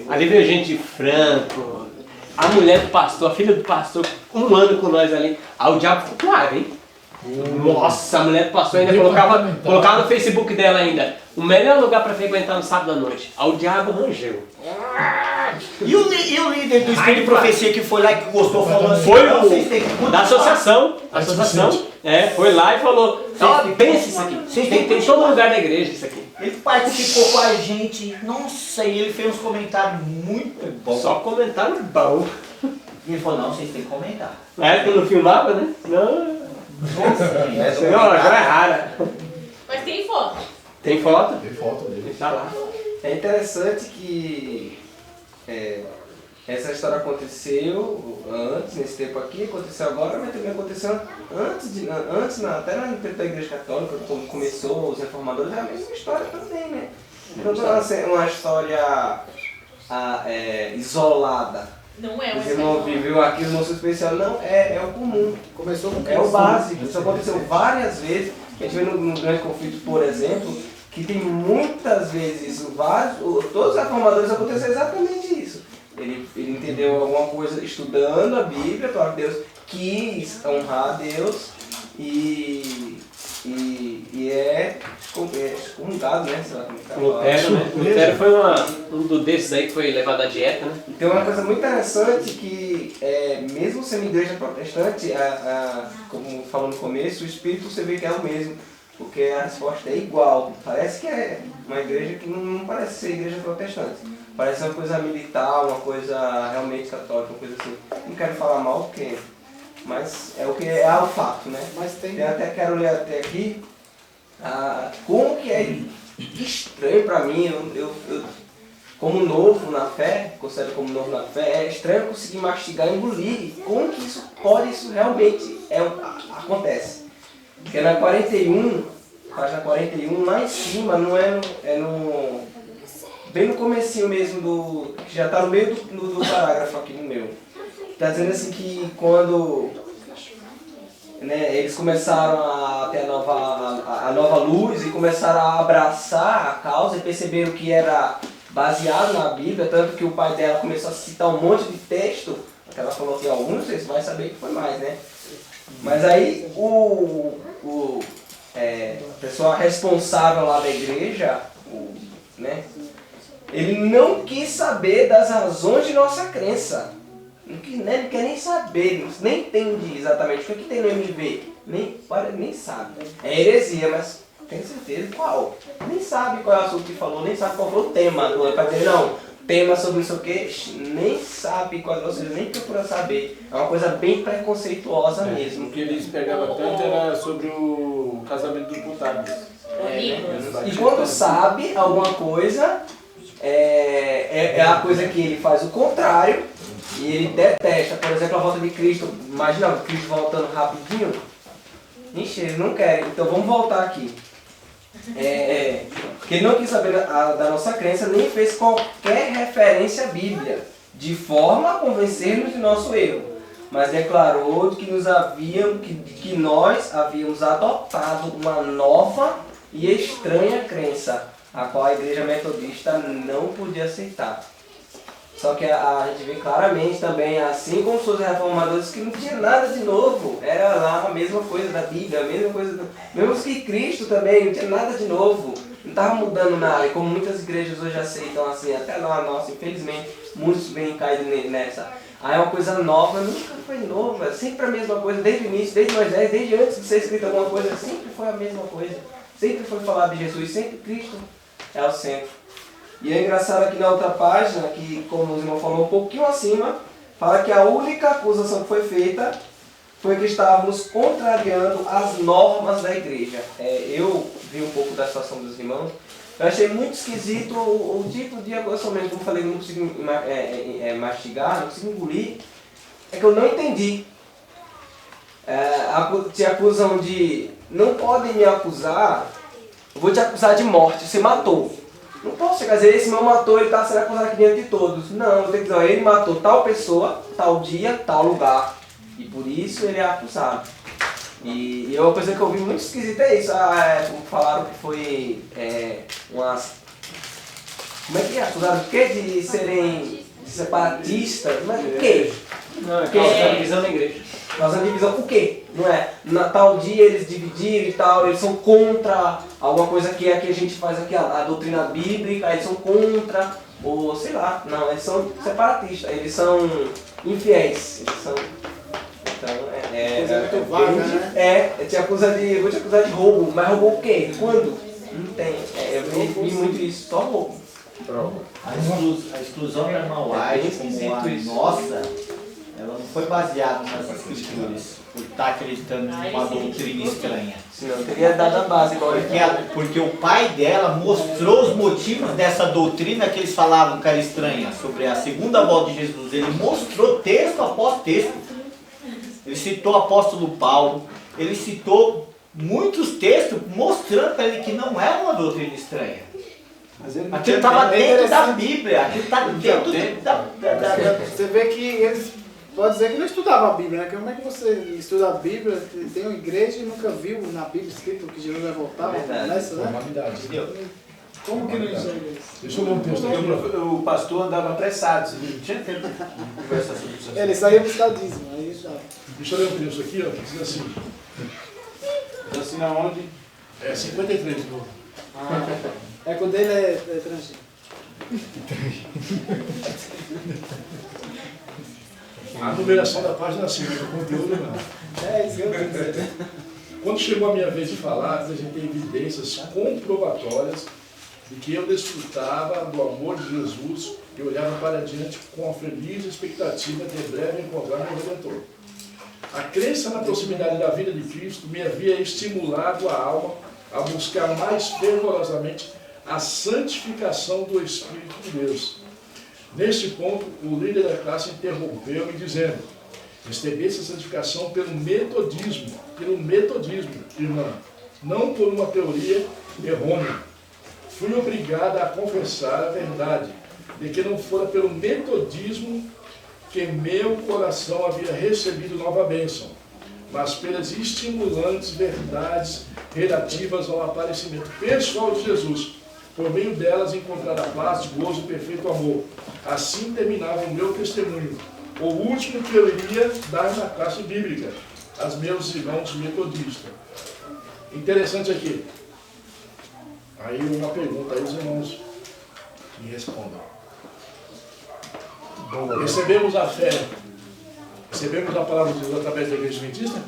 Speaker 2: Ali veio gente de Franco, a mulher do pastor, a filha do pastor, 1 ano com nós ali. Aí o diabo ficou claro, hein? Nossa, a mulher do pastor ainda colocava no Facebook dela ainda. O melhor lugar para frequentar no sábado à noite. Aí o diabo rangeu.
Speaker 4: E o líder do Espírito de Profecia que foi lá e que gostou falando assim,
Speaker 2: Foi
Speaker 4: não,
Speaker 2: o
Speaker 4: vocês têm que
Speaker 2: da
Speaker 4: mudar.
Speaker 2: associação. A associação. Foi lá e falou, pensa isso aqui.
Speaker 4: Vocês
Speaker 2: Tem
Speaker 4: têm
Speaker 2: em
Speaker 4: que
Speaker 2: todo lugar da igreja isso aqui.
Speaker 4: Ele participou com a gente, nossa, e ele fez uns comentários muito bons.
Speaker 2: Só comentário bom.
Speaker 4: E ele falou, não, vocês têm que comentar.
Speaker 2: Na época eu não filmava, né? Não. Senhor, agora é rara.
Speaker 5: Mas tem foto.
Speaker 2: Tem foto?
Speaker 7: Tem foto dele.
Speaker 2: Tá lá.
Speaker 9: É interessante que essa história aconteceu antes, nesse tempo aqui, aconteceu agora, mas também aconteceu antes até no tempo da Igreja Católica, quando começou os reformadores, era a mesma história também, né? Então não é uma história isolada.
Speaker 5: Não é
Speaker 9: Os irmãos viveu aquilo, não sou especial, não, é o comum.
Speaker 6: Começou com
Speaker 9: É o básico. Isso aconteceu várias vezes. A gente vê no Grande Conflito, por exemplo, que tem muitas vezes, todos os reformadores aconteceu exatamente isso. Ele entendeu alguma coisa estudando a Bíblia, a palavra de Deus, quis honrar a Deus e é excomungado, né? Sei lá como tá.
Speaker 2: Lutero, né? Lutero foi um desses aí que foi levado à dieta, né?
Speaker 9: Então uma coisa muito interessante que, mesmo sendo igreja protestante, como falou no começo, o espírito você vê que é o mesmo, porque a resposta é igual. Parece que é uma igreja que não parece ser igreja protestante. Parece uma coisa militar, uma coisa realmente católica, uma coisa assim. Não quero falar mal porque... Mas é o que é o fato, né?
Speaker 6: Mas tem...
Speaker 9: Eu até quero ler até aqui como que é estranho para mim, eu como novo na fé, considero como novo na fé, é estranho conseguir mastigar e engolir. Como que isso realmente acontece? Porque na 41, página 41, lá em cima, não bem no comecinho mesmo que já está no meio do parágrafo aqui no meu. Está dizendo assim que quando eles começaram a ter a nova luz e começaram a abraçar a causa e perceberam que era baseado na Bíblia, tanto que o pai dela começou a citar um monte de texto, que ela falou que alguns, vocês vão saber que foi mais, né? Mas aí o pessoal responsável lá da igreja, ele não quis saber das razões de nossa crença. Não quer nem saber, nem entende exatamente o que tem no MV. Nem sabe. É heresia, mas tem certeza qual. Nem sabe qual é o assunto que falou, nem sabe qual foi o tema. Não é para dizer, não, tema sobre isso aqui, nem sabe qual, ou seja, nem procura saber. É uma coisa bem preconceituosa mesmo.
Speaker 8: O que eles pegavam tanto era sobre o casamento dos deputados.
Speaker 9: E quando sabe alguma coisa, é a coisa que ele faz o contrário. E ele detesta, por exemplo, a volta de Cristo. Imagina o Cristo voltando rapidinho. Ixi, eles não querem. Então vamos voltar aqui. Porque ele não quis saber da nossa crença, nem fez qualquer referência à Bíblia, de forma a convencer-nos de nosso erro. Mas declarou que nós havíamos adotado uma nova e estranha crença, a qual a Igreja Metodista não podia aceitar. Só que a gente vê claramente também, assim como os reformadores, que não tinha nada de novo. Era lá a mesma coisa da Bíblia, a mesma coisa... Mesmo que Cristo também, não tinha nada de novo. Não estava mudando nada. E como muitas igrejas hoje aceitam assim, até lá, nossa, infelizmente, muitos vêm caídos nessa. Aí é uma coisa nova, nunca foi nova. Sempre a mesma coisa, desde o início, desde Moisés, desde antes de ser escrito alguma coisa, sempre foi a mesma coisa. Sempre foi falar de Jesus, sempre Cristo é o centro. E é engraçado aqui na outra página, que como o irmão falou um pouquinho acima, fala que a única acusação que foi feita foi que estávamos contrariando as normas da igreja. Eu vi um pouco da situação dos irmãos, eu achei muito esquisito o tipo de acusação, como eu falei, não consigo mastigar, não consigo engolir, é que eu não entendi. Te acusam de, não podem me acusar, eu vou te acusar de morte, você matou. Não posso chegar a dizer, esse meu matou, ele está sendo acusado aqui diante de todos. Não, eu tenho que dizer, ele matou tal pessoa, tal dia, tal lugar. E por isso ele é acusado. E uma coisa que eu vi muito esquisita é isso. Como falaram que foi umas... Como é que é? Acusaram de quê? De serem separatistas? Mas o quê?
Speaker 2: Não, é que é a visão da igreja.
Speaker 9: Fazendo divisão por quê? Não é? Na tal dia eles dividiram e tal, eles são contra alguma coisa que aqui a gente faz aqui, a doutrina bíblica, eles são contra, ou sei lá, não, eles são separatistas, eles são infiéis, eles são... Então,
Speaker 6: Coisa muito vaga, né?
Speaker 9: vou te acusar de roubo, mas roubou o quê? Quando? Não tem. Eu vi muito isso, só roubo.
Speaker 4: A exclusão da irmã White como a nossa, ela não foi baseada nas escrituras, por estar acreditando em uma doutrina estranha.
Speaker 9: Senão teria dado a base igual
Speaker 4: Porque o pai dela mostrou os motivos dessa doutrina que eles falavam que era estranha, sobre a segunda volta de Jesus. Ele mostrou texto após texto. Ele citou o apóstolo Paulo, ele citou muitos textos mostrando para ele que não era uma doutrina estranha. Aquilo estava dentro da Bíblia, aquilo está dentro da...
Speaker 6: Você vê que eles podem dizer que não estudavam a Bíblia, né? Como é que você estuda a Bíblia, tem uma igreja e nunca viu na Bíblia escrito que Jesus vai voltar? Nessa, né? Como que não enxerga isso?
Speaker 7: Deixa eu ler um texto aqui.
Speaker 8: O pastor andava apressado, não tinha tempo de conversar sobre isso.
Speaker 6: Ele só ia buscar o dízimo, aí já.
Speaker 7: Deixa eu ler um texto aqui, ó, que diz assim.
Speaker 8: Assim aonde?
Speaker 7: 53 de novo.
Speaker 6: É quando ele é transgênero.
Speaker 7: A numeração da página sim, mas o conteúdo não.
Speaker 6: É isso que eu quero dizer.
Speaker 7: Quando chegou a minha vez de falar, apresentei evidências comprobatórias de que eu desfrutava do amor de Jesus e olhava para diante com a feliz expectativa de breve encontrar meu Redentor. A crença na proximidade da vida de Cristo me havia estimulado a alma a buscar mais fervorosamente a santificação do Espírito de Deus. Neste ponto, o líder da classe interrompeu-me dizendo: recebi essa santificação pelo metodismo, irmã, não por uma teoria errônea. Fui obrigada a confessar a verdade, de que não fora pelo metodismo que meu coração havia recebido nova bênção, mas pelas estimulantes verdades relativas ao aparecimento pessoal de Jesus. Por meio delas encontrar a paz, gozo e perfeito amor. Assim terminava o meu testemunho, o último que eu iria dar na classe bíblica, aos meus irmãos metodistas. Interessante aqui. Aí uma pergunta, aí os irmãos me respondam. Recebemos a fé, recebemos a palavra de Deus através da igreja adventista?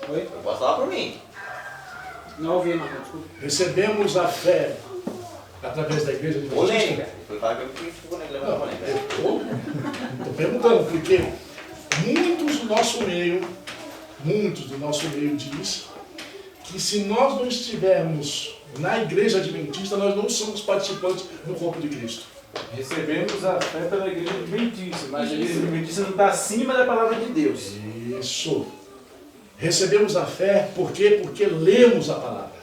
Speaker 6: Oi?
Speaker 3: Eu posso falar por mim.
Speaker 6: Não ouvi, não, desculpa.
Speaker 7: Recebemos a fé através da igreja adventista?
Speaker 3: Polêmica. Foi falar que eu ficou levando polêmica.
Speaker 7: Estou perguntando, porque muitos do nosso meio diz que se nós não estivermos na igreja adventista, nós não somos participantes do corpo de Cristo.
Speaker 8: Recebemos a fé pela igreja adventista, mas a igreja adventista não está acima da palavra de Deus.
Speaker 7: Isso. Recebemos a fé por quê? Porque lemos a palavra.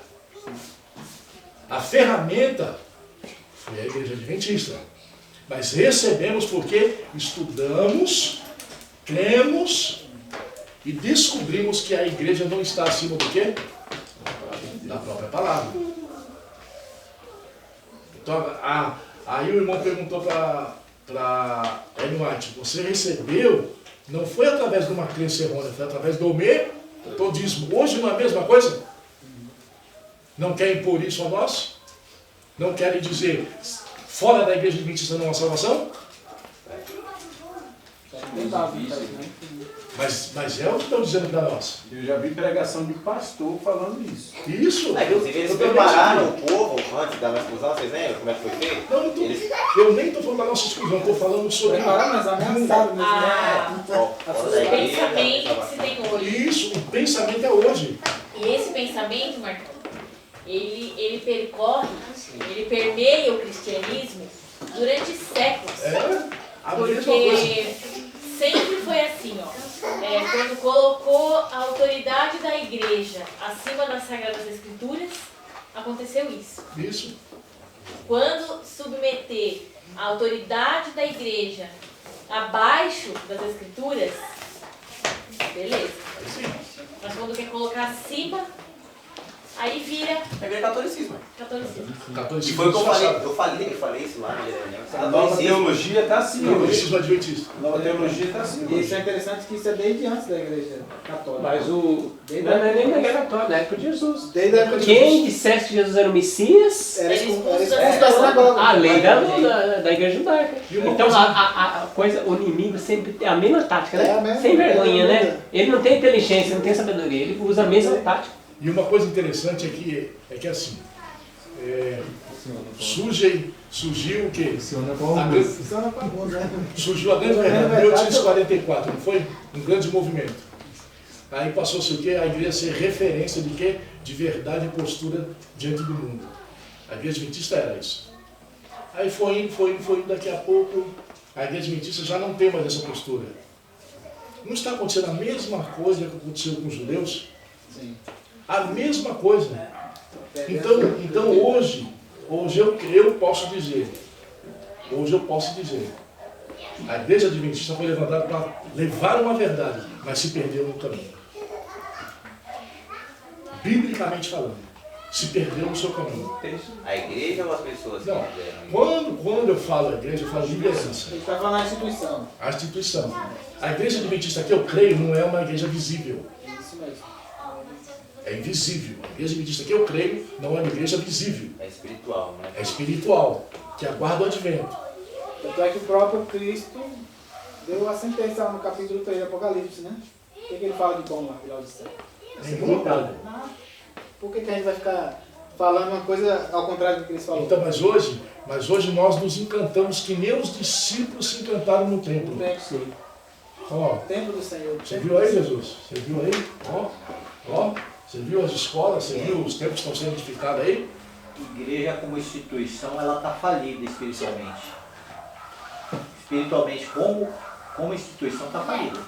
Speaker 7: A ferramenta foi a igreja adventista. Mas recebemos porque estudamos, cremos e descobrimos que a igreja não está acima do quê? Da própria palavra. Então, aí o irmão perguntou para Ellen White: você recebeu, não foi através de uma crença errônea, foi através do metodismo. Hoje não é a mesma coisa? Não querem impor isso a nós? Não querem dizer, fora da igreja adventista não há salvação? Mas é o que estão dizendo para nós.
Speaker 8: Eu já vi pregação de pastor falando isso.
Speaker 7: Isso.
Speaker 3: Inclusive, eles prepararam o povo antes da exclusão, vocês lembram como é que foi feito?
Speaker 7: Não, eu nem estou falando da nossa exclusão, estou falando sobre...
Speaker 6: Mas ameaçado mesmo,
Speaker 5: O pensamento que se tem hoje.
Speaker 7: Isso, o pensamento é hoje.
Speaker 5: E esse pensamento, Marcão, ele permeia o cristianismo durante séculos.
Speaker 7: A mesma coisa.
Speaker 5: Porque sempre foi assim, ó. Quando colocou a autoridade da igreja acima das Sagradas Escrituras, aconteceu isso.
Speaker 7: Isso.
Speaker 5: Quando submeter a autoridade da igreja abaixo das Escrituras, beleza. Mas quando quer colocar acima, Aí vira
Speaker 3: É catolicismo.
Speaker 5: catolicismo.
Speaker 3: E
Speaker 7: Catolicismo
Speaker 3: foi o que eu falei.
Speaker 7: disfarçado.
Speaker 3: Eu falei isso lá na reunião.
Speaker 8: A nova teologia está assim hoje.
Speaker 7: Catolicismo adventista.
Speaker 8: A nova teologia está assim
Speaker 6: E
Speaker 8: hoje.
Speaker 6: isso é interessante que isso é desde antes da igreja católica.
Speaker 2: Mas o.
Speaker 6: Desde
Speaker 2: Não é nem da Igreja Católica, na época de Jesus.
Speaker 6: Desde a época de
Speaker 2: Quem dissesse que Jesus era o Messias,
Speaker 6: Era
Speaker 5: Era
Speaker 6: expulso
Speaker 5: expulso
Speaker 6: da sinagoga.
Speaker 2: a lei da Igreja Judaica.
Speaker 7: E uma
Speaker 2: Então
Speaker 7: coisa-
Speaker 2: a coisa, o inimigo sempre tem a mesma tática, né?
Speaker 6: É a mesma,
Speaker 2: Sem vergonha,
Speaker 6: é a
Speaker 2: né?
Speaker 6: mesma.
Speaker 2: Ele não tem inteligência, não tem sabedoria, ele usa a mesma tática.
Speaker 7: E uma coisa interessante é que assim, surgiu o quê?
Speaker 6: Funciona com alguns, né?
Speaker 7: Surgiu a grande verdade, 1844, não foi? Um grande movimento. Aí passou-se o quê? A igreja a ser referência de quê? De verdade e postura diante do mundo. A igreja adventista era isso. Aí foi indo, daqui a pouco a igreja adventista já não tem mais essa postura. Não está acontecendo a mesma coisa que aconteceu com os judeus?
Speaker 6: Sim.
Speaker 7: A mesma coisa. Então hoje eu posso dizer, a igreja adventista foi levantada para levar uma verdade, mas se perdeu no caminho. Biblicamente falando, se perdeu no seu caminho.
Speaker 3: A igreja ou as pessoas que
Speaker 7: Não,
Speaker 3: fizeram?
Speaker 7: quando eu falo igreja, eu falo liderança.
Speaker 6: Ele está falando na instituição.
Speaker 7: A instituição. A igreja adventista que eu creio não é uma igreja visível.
Speaker 6: Isso mesmo.
Speaker 7: É invisível. A igreja adventista que eu creio não é uma igreja visível.
Speaker 3: É espiritual, né?
Speaker 7: É espiritual, que aguarda o advento.
Speaker 6: Tanto é que o próprio Cristo deu a sentença no capítulo 3 do Apocalipse, né? O que ele fala de bom lá, de Laodiceia?
Speaker 7: Nenhuma nada.
Speaker 6: Por que a gente vai ficar falando uma coisa ao contrário do que eles falam?
Speaker 7: Então, mas hoje nós nos encantamos que nem os discípulos se encantaram no templo. Ó,
Speaker 6: O templo do Senhor.
Speaker 7: você viu aí, Jesus? Você viu aí? Ó, você viu as escolas? Você viu os templos que estão sendo edificados aí?
Speaker 4: Igreja como instituição, ela está falida espiritualmente. Espiritualmente, como instituição, está falida.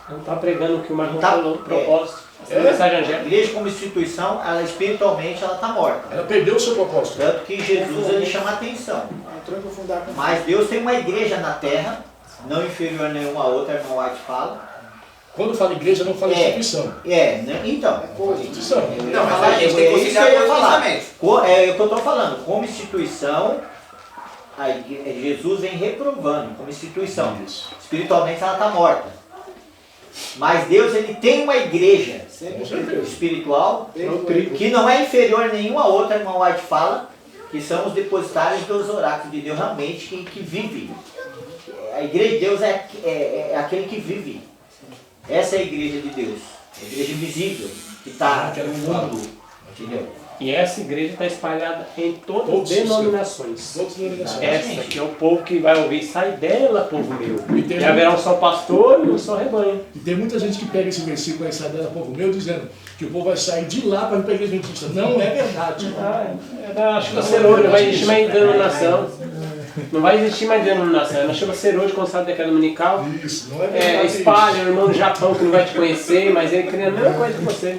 Speaker 2: Não está pregando o que o Marcos
Speaker 4: Tá,
Speaker 2: falou, propósito.
Speaker 7: É.
Speaker 2: A mensagem
Speaker 4: A
Speaker 2: angélica.
Speaker 4: igreja como instituição, ela espiritualmente, ela está morta.
Speaker 7: Ela perdeu o seu propósito.
Speaker 4: Tanto que Jesus, ele chama a atenção.
Speaker 6: Entrou em confundar com
Speaker 4: Mas Deus tem uma igreja na terra, não inferior a nenhuma outra, irmão White fala.
Speaker 7: Quando fala igreja, não fala instituição.
Speaker 4: Né? Então.
Speaker 7: Instituição.
Speaker 3: Não, mas a gente tem que considerar
Speaker 4: eu ia falar.
Speaker 3: posicionamento.
Speaker 4: É o que eu estou falando. Como instituição, Jesus vem reprovando como instituição.
Speaker 7: Isso.
Speaker 4: Espiritualmente ela está morta. Mas Deus, ele tem uma igreja
Speaker 7: Com certeza.
Speaker 4: espiritual
Speaker 6: Deus,
Speaker 4: que não é inferior a nenhuma outra, irmão White fala, que são os depositários dos oráculos de Deus realmente que vivem. A igreja de Deus é aquele que vive. Essa é a igreja de Deus. A igreja invisível, que está no mundo. Entendeu?
Speaker 2: E essa igreja está espalhada em todas
Speaker 7: Todos
Speaker 2: as
Speaker 7: os
Speaker 2: denominações.
Speaker 7: Todos os denominações.
Speaker 2: Essa que é o povo que vai ouvir, sai dela, povo meu.
Speaker 7: E tem
Speaker 2: E haverá um só pastor e um só rebanho.
Speaker 7: E tem muita gente que pega esse versículo aí, sai dela, povo meu, dizendo que o povo vai sair de lá para ir para a igreja adventista. Não é verdade.
Speaker 2: É da chuva serôdia, não vai existir mais denominação. Não vai existir mais denominação. É na chuva serôdia, constante daquela dominical.
Speaker 7: Isso, não é verdade.
Speaker 2: Espalha o irmão do Japão que não vai te conhecer, mas ele cria a mesma coisa que você.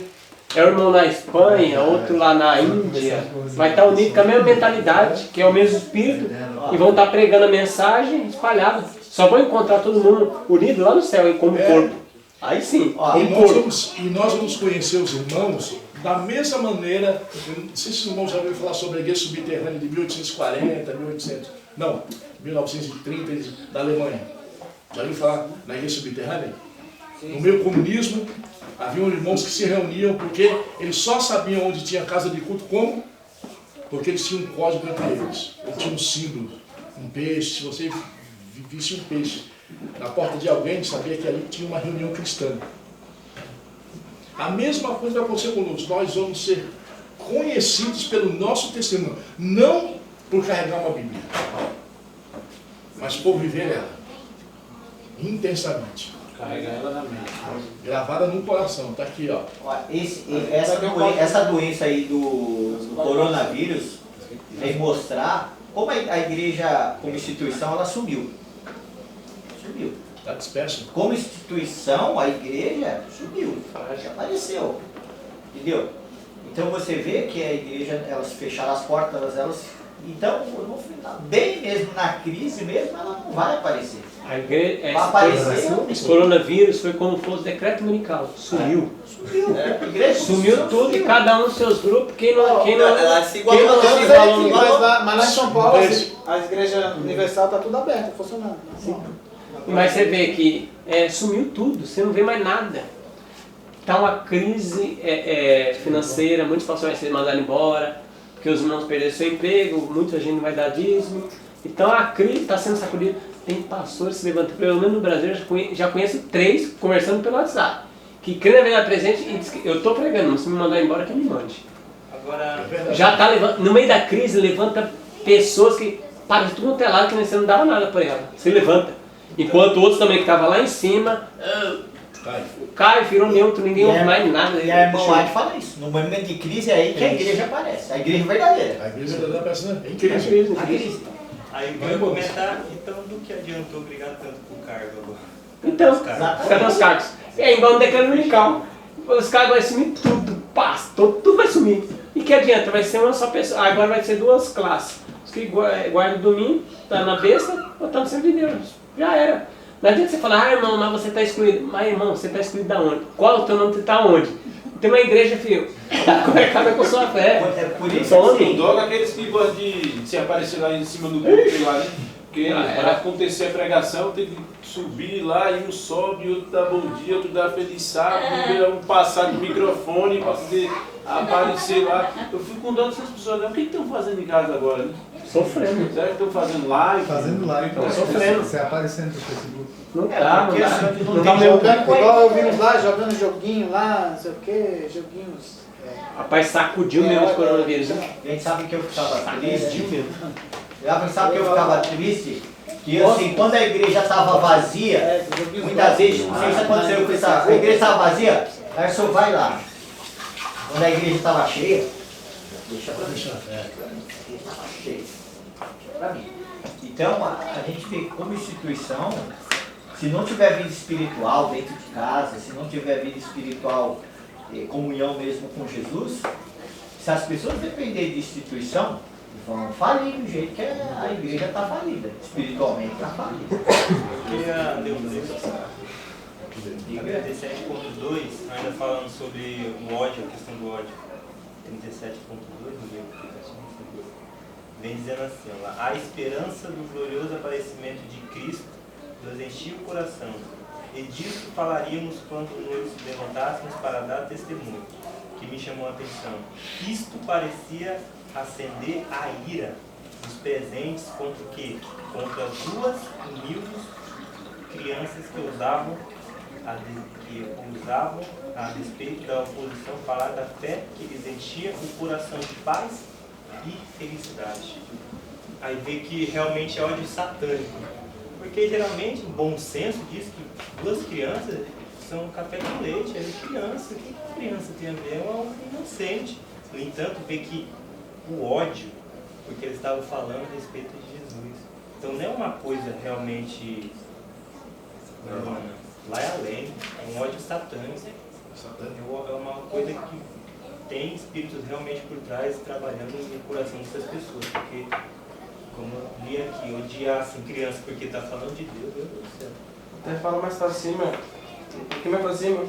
Speaker 2: É o irmão na Espanha, outro lá na Índia. Vai estar unido com a mesma mentalidade, que é o mesmo espírito, e vão estar pregando a mensagem espalhada. Só vão encontrar todo mundo unido lá no céu, hein, como corpo. Aí sim, como corpo.
Speaker 7: E nós vamos conhecer os irmãos da mesma maneira. Eu não sei se os irmãos já ouviram falar sobre a igreja subterrânea de 1840, 1800. Não, 1930, da Alemanha. Já ouviram falar na igreja subterrânea? No meio comunismo, haviam irmãos que se reuniam porque eles só sabiam onde tinha casa de culto como? Porque eles tinham um código entre eles. Eles tinham um símbolo, um peixe. Se você visse um peixe na porta de alguém, sabia que ali tinha uma reunião cristã. A mesma coisa vai acontecer conosco. Nós vamos ser conhecidos pelo nosso testemunho. Não por carregar uma Bíblia, mas por viver ela intensamente.
Speaker 8: Carregar ela na mente.
Speaker 7: Gravada no coração, tá aqui, ó.
Speaker 4: Essa doença aí do coronavírus vem mostrar como a igreja, como instituição, ela sumiu. Sumiu.
Speaker 7: Tá disperso?
Speaker 4: Como instituição, a igreja sumiu. Desapareceu. Entendeu? Então você vê que a igreja, elas fecharam as portas, elas Então, no final, bem mesmo na crise mesmo, ela não vai aparecer.
Speaker 2: A igreja,
Speaker 4: Vai aparecer.
Speaker 2: esse coronavírus foi como fosse decreto dominical. Sumiu.
Speaker 4: Sumiu. A igreja
Speaker 2: Sumiu tudo e cada um dos seus grupos. Quem não
Speaker 3: Ela se
Speaker 2: quem não
Speaker 3: igualou,
Speaker 2: se
Speaker 6: Mas
Speaker 2: igualou
Speaker 6: lá em São Paulo, a igreja universal está tudo aberta, funcionando.
Speaker 2: Mas você vê que sumiu tudo, você não vê mais nada. Está uma crise financeira, muitos pastores vão ser mandados embora, porque os irmãos perderam seu emprego, muita gente não vai dar dízimo. Então a crise está sendo sacudida. Tem pastores que se levantam, pelo menos no Brasil, eu já conheço 3 conversando pelo WhatsApp, que crê na verdade presente e diz que eu estou pregando, mas se me mandar embora, que me mande.
Speaker 3: Agora,
Speaker 2: Já está levantando, no meio da crise, levanta pessoas que param de tudo quanto é lado, que você não dava nada para ela. Você levanta. Enquanto outros também que estavam lá em cima, cai, virou neutro, ninguém ouve mais nada.
Speaker 4: E a irmã White fala isso. No momento de crise é aí que a igreja aparece. A igreja verdadeira.
Speaker 7: A igreja verdadeira aparece, né? É
Speaker 2: Crise,
Speaker 7: incrível.
Speaker 2: crise,
Speaker 4: A
Speaker 2: crise.
Speaker 4: crise.
Speaker 10: Aí eu vou comentar, então, do que adiantou brigar tanto pro cargo agora?
Speaker 2: Então,
Speaker 10: Os caras.
Speaker 2: cadê os cargos? E aí, embora um decreto dominical, os cargos vão sumir tudo, tudo vai sumir. E que adianta? Vai ser uma só pessoa. Agora vai ser 2 classes. Os que guardam o domingo, tá na besta, ou tá no serviço de Deus. Já era. Não adianta você falar, irmão, mas você está excluído. Mas irmão, você está excluído da onde? Qual é o teu nome? Você está onde? Tem uma igreja, filho. Acaba com sua fé.
Speaker 4: É por isso
Speaker 2: Então,
Speaker 4: que
Speaker 8: Tem dó daqueles que gostam de se aparecer lá em cima do púlpito lá, né? Porque para acontecer a pregação tem que subir lá e um sobe, outro dá bom dia, outro dá feliz sábado, um passar do microfone para poder aparecer lá. Eu fico com dó dessas pessoas, né? O que estão fazendo em casa agora, né?
Speaker 2: Sofrendo.
Speaker 8: Será que estão fazendo live?
Speaker 11: Fazendo live,
Speaker 2: Estão sofrendo.
Speaker 11: Você aparecendo no Facebook.
Speaker 2: Não dá, não
Speaker 4: porque
Speaker 2: dá.
Speaker 4: santo não
Speaker 2: Não
Speaker 4: tem
Speaker 2: dá mesmo.
Speaker 6: Jogando, igual eu vi uns lá, jogando joguinho lá, não sei o que, joguinhos.
Speaker 2: Rapaz, sacudiu mesmo os coronavírus. Né?
Speaker 4: a gente sabe que eu ficava triste.
Speaker 2: Sacudiu mesmo.
Speaker 4: Sabe que eu ficava triste? Que assim, quando a igreja estava vazia, muitas vezes, não sei se aconteceu com essa, a igreja estava vazia, aí o senhor vai lá. Quando a igreja estava cheia, deixa pra mim. Estava cheia. Pra mim. Então, a gente vê como instituição, se não tiver vida espiritual dentro de casa, se não tiver vida espiritual, comunhão mesmo com Jesus, se as pessoas dependerem de instituição, vão falir do jeito que a igreja está falida, espiritualmente está falida.
Speaker 10: Eu queria ler um texto, a 37.2, ainda falando sobre o ódio, a questão do ódio. 37.2, no livro aplicativo, vem dizendo assim, ó, a esperança do glorioso aparecimento de Cristo nos enchia o coração, e disso falaríamos quando nos levantássemos para dar testemunho, que me chamou a atenção. Isto parecia acender a ira dos presentes contra o quê? Contra 2 humildes crianças que usavam a despeito da oposição falar da fé que lhes enchia o coração de paz e felicidade. Aí vê que realmente é ódio satânico, porque geralmente o bom senso diz que 2 crianças são café com leite, é criança. O que a criança tem a ver? É uma inocente. No entanto, vê que o ódio, porque eles estavam falando a respeito de Jesus. Então não é uma coisa realmente humana. Lá é além, é um ódio satânico. É uma coisa que tem espíritos realmente por trás trabalhando no coração dessas pessoas. Porque, como eu li aqui, odiar assim, criança porque está falando de Deus, meu Deus do céu.
Speaker 9: Até fala mais para cima, um pouquinho mais para cima.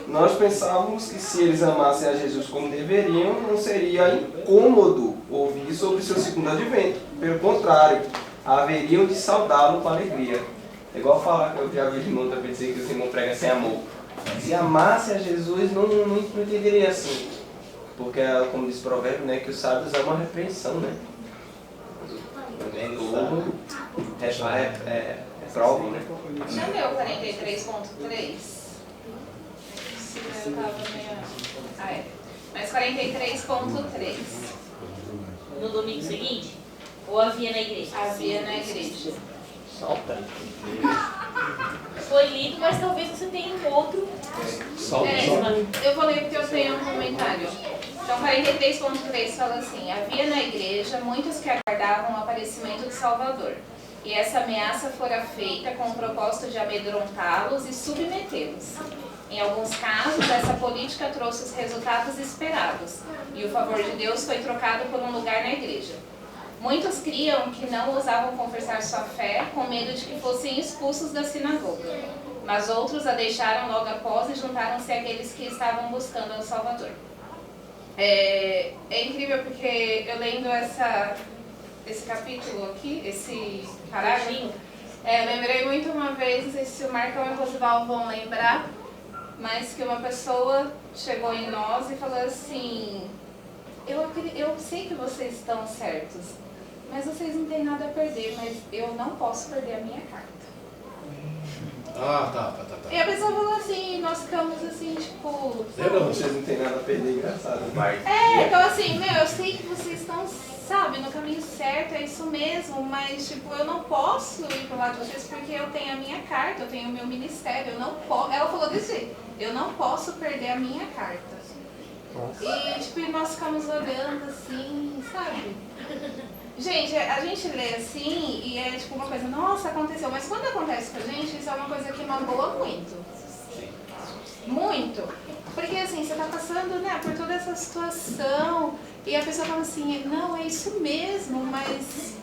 Speaker 9: Nós pensávamos que se eles amassem a Jesus como deveriam, não seria incômodo ouvir sobre seu segundo advento. Pelo contrário, haveriam de saudá-lo com alegria. É igual falar que eu já vi de irmão também dizer que o irmão prega sem amor. Se amasse a Jesus, não entenderia assim. Porque, como diz o provérbio, né, que os sábios amam a repreensão, né? Prova, né?
Speaker 1: Já leu 43.3? Eu tava meio... Mas 43.3.
Speaker 5: No domingo seguinte? Ou havia na igreja?
Speaker 1: Havia na igreja.
Speaker 2: Solta.
Speaker 5: Foi lido, mas talvez você tenha um outro.
Speaker 2: Solta.
Speaker 1: Eu vou ler porque eu tenho um comentário. Então, 43.3 fala assim: havia na igreja muitos que aguardavam o aparecimento do Salvador. E essa ameaça fora feita com o propósito de amedrontá-los e submetê-los. Em alguns casos, essa política trouxe os resultados esperados, e o favor de Deus foi trocado por um lugar na igreja. Muitos criam que não ousavam confessar sua fé com medo de que fossem expulsos da sinagoga, mas outros a deixaram logo após e juntaram-se àqueles que estavam buscando o Salvador. É incrível porque eu lendo esse capítulo aqui, esse parágrafo, lembrei muito uma vez, não sei se o Marcão e o Rosival vão lembrar, mas que uma pessoa chegou em nós e falou assim: eu sei que vocês estão certos, mas vocês não têm nada a perder, mas eu não posso perder a minha carta.
Speaker 7: Tá.
Speaker 1: E a pessoa falou assim, nós ficamos assim, tipo...
Speaker 2: Lembra? Vocês não têm nada a perder, engraçado.
Speaker 1: Então assim, eu sei que vocês estão, sabe, no caminho certo, é isso mesmo, mas tipo, eu não posso ir pro lado de vocês porque eu tenho a minha carta, eu tenho o meu ministério, eu não posso... Ela falou desse jeito, eu não posso perder a minha carta. Nossa. E tipo, nós ficamos olhando assim, sabe? Gente, a gente lê assim e é tipo uma coisa, nossa, aconteceu. Mas quando acontece com a gente, isso é uma coisa que magoa muito. Muito. Porque assim, você tá passando, né, por toda essa situação e a pessoa fala assim, não, é isso mesmo, mas...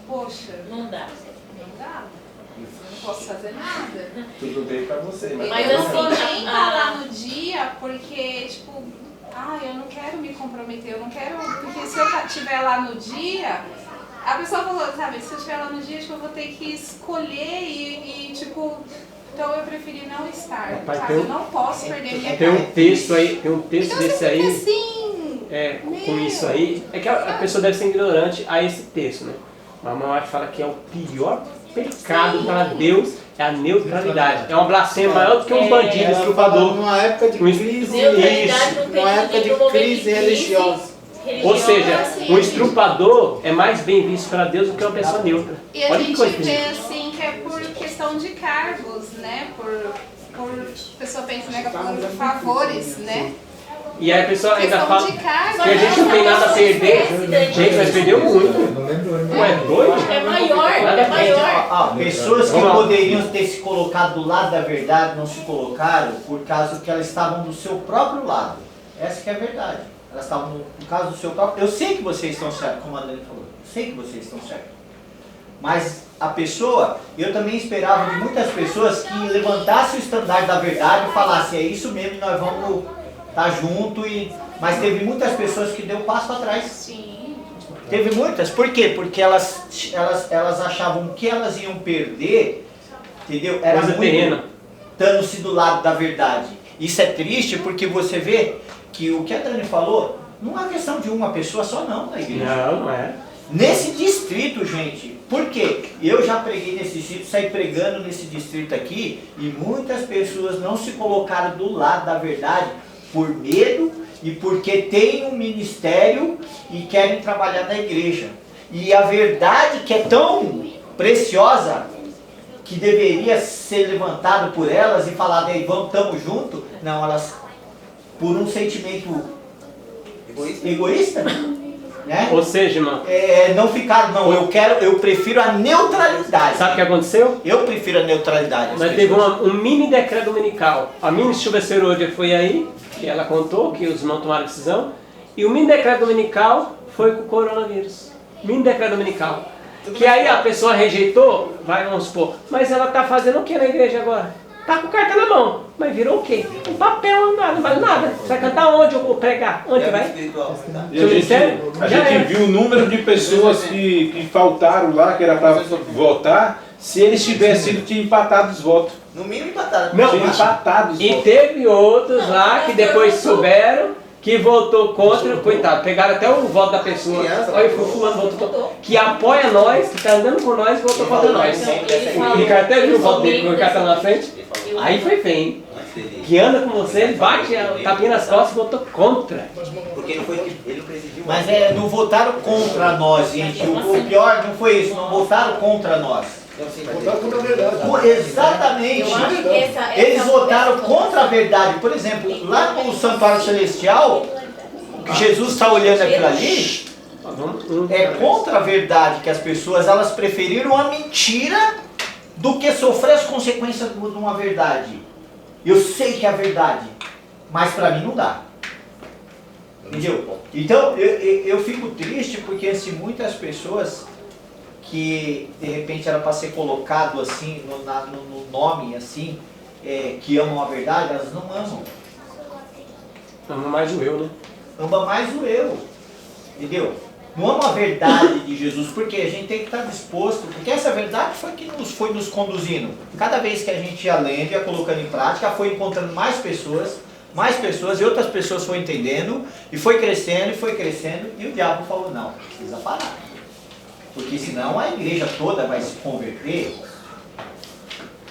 Speaker 1: Poxa,
Speaker 5: não dá.
Speaker 1: Não dá. Não posso fazer nada.
Speaker 2: Tudo bem pra você,
Speaker 1: mas eu não vou nem estar lá no dia porque, tipo... eu não quero me comprometer, eu não quero... Porque se eu estiver lá no dia, a pessoa falou, sabe, se eu estiver lá no dia, tipo, eu vou ter que escolher e tipo... Então eu preferi não estar, sabe? Eu não posso perder minha
Speaker 2: Tem um texto aí, tem um texto
Speaker 1: então,
Speaker 2: desse aí...
Speaker 1: Assim,
Speaker 2: com isso aí... É que a pessoa deve ser ignorante a esse texto, né? Mas a mamãe fala que é o pior pecado para Deus... É a neutralidade. É uma blasfêmia maior do que um bandido, estrupador.
Speaker 6: Numa época de crise, numa época de crise religiosa.
Speaker 2: Ou seja, um estrupador é mais bem visto para Deus do que uma pessoa neutra.
Speaker 1: E a gente vê assim que é por questão de cargos, né? Por pessoa pensa, né? Por favores, né?
Speaker 2: E aí a pessoa ainda fala que a gente não tem nada a perder. Gente, mas perdeu muito. Ué, doido?
Speaker 5: É maior.
Speaker 4: Pessoas que poderiam ter se colocado do lado da verdade não se colocaram por causa que elas estavam do seu próprio lado. Essa que é a verdade. Elas estavam no caso do seu próprio... Eu sei que vocês estão certos, como a Dani falou. Eu sei que vocês estão certos. Mas a pessoa, eu também esperava de muitas pessoas que levantassem o estandarte da verdade e falassem, é isso mesmo, nós vamos... tá junto mas teve muitas pessoas que deu passo atrás.
Speaker 1: Sim.
Speaker 4: Teve muitas. Por quê? Porque elas achavam que elas iam perder, entendeu? Era
Speaker 2: coisa terrena.
Speaker 4: Estando-se do lado da verdade. Isso é triste porque você vê que o que a Dani falou não é questão de uma pessoa só não na igreja.
Speaker 2: Não é.
Speaker 4: Nesse distrito, gente, por quê? Eu já preguei nesse distrito, saí pregando nesse distrito aqui e muitas pessoas não se colocaram do lado da verdade por medo e porque tem um ministério e querem trabalhar na igreja. E a verdade que é tão preciosa, que deveria ser levantada por elas e falar, vamos, estamos juntos, não, elas, por um sentimento egoísta né?
Speaker 2: Ou seja, irmão,
Speaker 4: não ficaram, não, eu prefiro a neutralidade.
Speaker 2: Sabe o que aconteceu?
Speaker 4: Eu prefiro a neutralidade.
Speaker 2: Nós teve um mini decreto dominical. A mini Silvia Serodia foi aí, que ela contou que os irmãos tomaram decisão, e o mini decreto dominical foi com o coronavírus. Mini decreto dominical. Que aí a pessoa rejeitou, vamos supor, mas ela está fazendo o que na igreja agora? Está com carta na mão, mas virou o quê? Um papel, nada, não vale nada. Você vai cantar onde ou pregar? Onde vai?
Speaker 8: E a gente viu o número de pessoas que faltaram lá, que era para votar, se eles tivessem sido, tinha empatado os votos.
Speaker 3: No mínimo empatado.
Speaker 2: Não,
Speaker 8: tinha empatado os votos.
Speaker 2: E teve outros lá que depois souberam que votou contra, coitado, pegaram até o voto da pessoa, olha, o fulano votou, que apoia nós, que está andando com nós, votou contra nós. O Ricardo até viu o voto dele, o Ricardo está na frente, aí foi feio, hein? Que anda com você, ele bate, tapinha nas costas e votou contra.
Speaker 3: Porque não foi, ele não presidiu.
Speaker 4: Mas não votaram contra nós, gente. O pior não foi isso, não votaram contra nós.
Speaker 7: Votaram contra a verdade.
Speaker 4: Exatamente. Eles votaram contra a verdade. Por exemplo, lá no Santuário Celestial, que Jesus está olhando aquilo ali, é contra a verdade que as pessoas elas preferiram a mentira do que sofrer as consequências de uma verdade. Eu sei que é a verdade, mas para mim não dá. Entendeu? Então, eu fico triste porque assim, muitas pessoas que de repente era para ser colocado assim no nome assim, que amam a verdade, elas não amam.
Speaker 2: Ama mais o eu, né?
Speaker 4: Ama mais o eu, entendeu? Não ama a verdade de Jesus, porque a gente tem que estar disposto, porque essa verdade foi que foi nos conduzindo. Cada vez que a gente ia lendo, ia colocando em prática, foi encontrando mais pessoas, e outras pessoas foram entendendo, e foi crescendo, e o diabo falou, não, precisa parar. Porque senão a igreja toda vai se converter.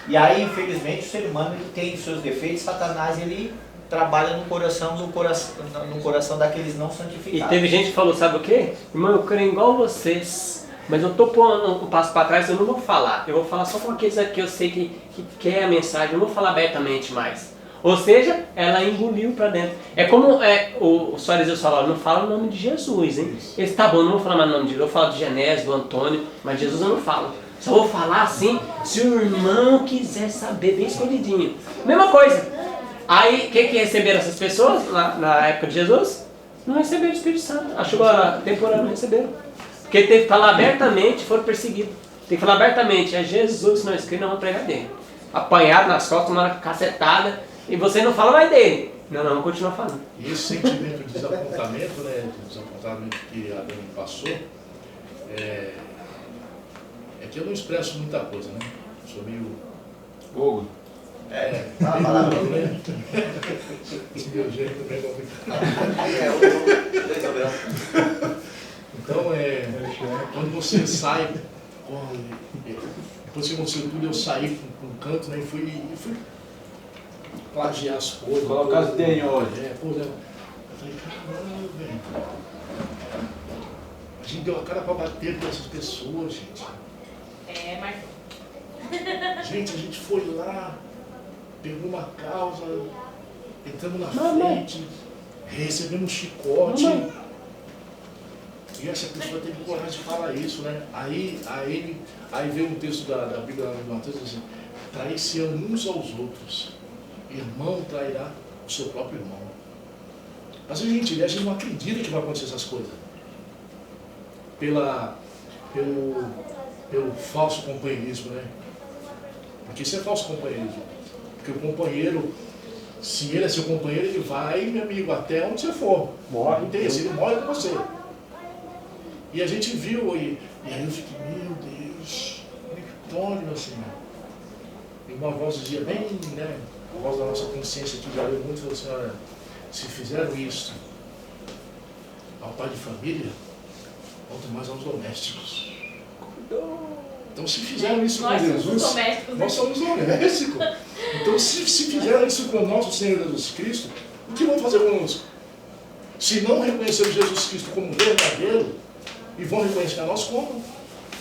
Speaker 4: E aí, infelizmente, o ser humano ele tem seus defeitos, Satanás ele trabalha no coração daqueles não santificados.
Speaker 2: E teve gente que falou, sabe o quê? Irmão, eu creio igual vocês, mas eu tô pondo um passo para trás, eu não vou falar. Eu vou falar só com aqueles aqui que eu sei que quer a mensagem, eu não vou falar abertamente mais. Ou seja, ela engoliu para dentro. É como o Soares falou, não fala o nome de Jesus, hein? Ele tá bom, não vou falar mais o nome de Jesus, eu vou falar de Genésio, do Antônio, mas Jesus eu não falo. Só vou falar assim, se o irmão quiser saber, bem escondidinho. Mesma coisa. Aí, o que receberam essas pessoas na época de Jesus? Não receberam o Espírito Santo. A chuva temporária não receberam. Porque teve que falar abertamente, foram perseguidos. Tem que falar abertamente, é Jesus que nós cremos, não vamos pregar dele. Apanhado nas costas, uma cacetada, e você não fala mais dele. Não, vamos continuar falando.
Speaker 7: E esse sentimento de desapontamento, né, que a Dani passou, é que eu não expresso muita coisa, né? Sou meio...
Speaker 8: Fogo.
Speaker 7: Né? Meu jeito é complicado. Então, quando você sai, depois que aconteceu tudo, eu saí para um canto, né, e fui plagiar as coisas.
Speaker 8: Colocar as ideias em ordem.
Speaker 7: Eu falei, caramba, velho. A gente deu a cara para bater com essas pessoas, gente.
Speaker 5: Marcão.
Speaker 7: Gente, a gente foi lá, pegou uma causa, entramos na frente, recebemos um chicote. E essa pessoa teve coragem de falar isso, né? Aí veio um texto da Bíblia de Mateus assim, trair-se uns aos outros. Irmão trairá o seu próprio irmão. Às vezes a gente não acredita que vai acontecer essas coisas. Pelo falso companheirismo, né? Porque isso é falso companheirismo. Porque o companheiro, se ele é seu companheiro, ele vai, meu amigo, até onde você for. Morre. Ele morre com você. E a gente viu, e aí eu fiquei, meu Deus, como é que pode, meu Senhor? E uma voz dizia bem, né? A voz da nossa consciência que já leu muito, falou assim, olha, se fizeram isso ao pai de família, quanto mais aos domésticos. Então, se fizeram isso com Jesus, nós somos domésticos. Então, se fizeram isso com o nosso Senhor Jesus Cristo, o que vão fazer conosco? Se não reconheceram Jesus Cristo como verdadeiro, e vão reconhecer a nós como?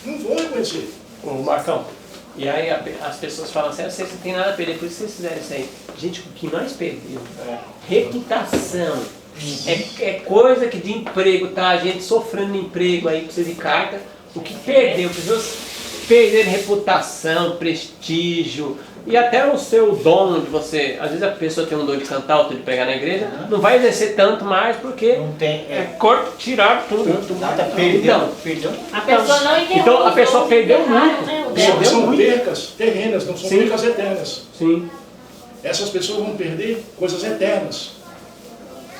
Speaker 7: Não vão reconhecer.
Speaker 2: Ô Marcão, e aí as pessoas falam assim, vocês não tem nada a perder, por isso vocês fizeram isso aí. Gente, o que nós perdemos? Reputação. É coisa que de emprego, tá? A gente sofrendo de emprego aí, precisa de carta. O que perdeu? Pessoas perderam reputação, prestígio e até o seu dono de você. Às vezes a pessoa tem um dom de cantar, outro de pregar na igreja, não vai exercer tanto mais porque
Speaker 4: não tem,
Speaker 2: corpo, tiraram tudo.
Speaker 4: Perdeu.
Speaker 5: A pessoa não entendeu.
Speaker 2: Então a pessoa perdeu muito.
Speaker 7: São percas terrenas, não são percas eternas.
Speaker 2: Sim.
Speaker 7: Essas pessoas vão perder coisas eternas.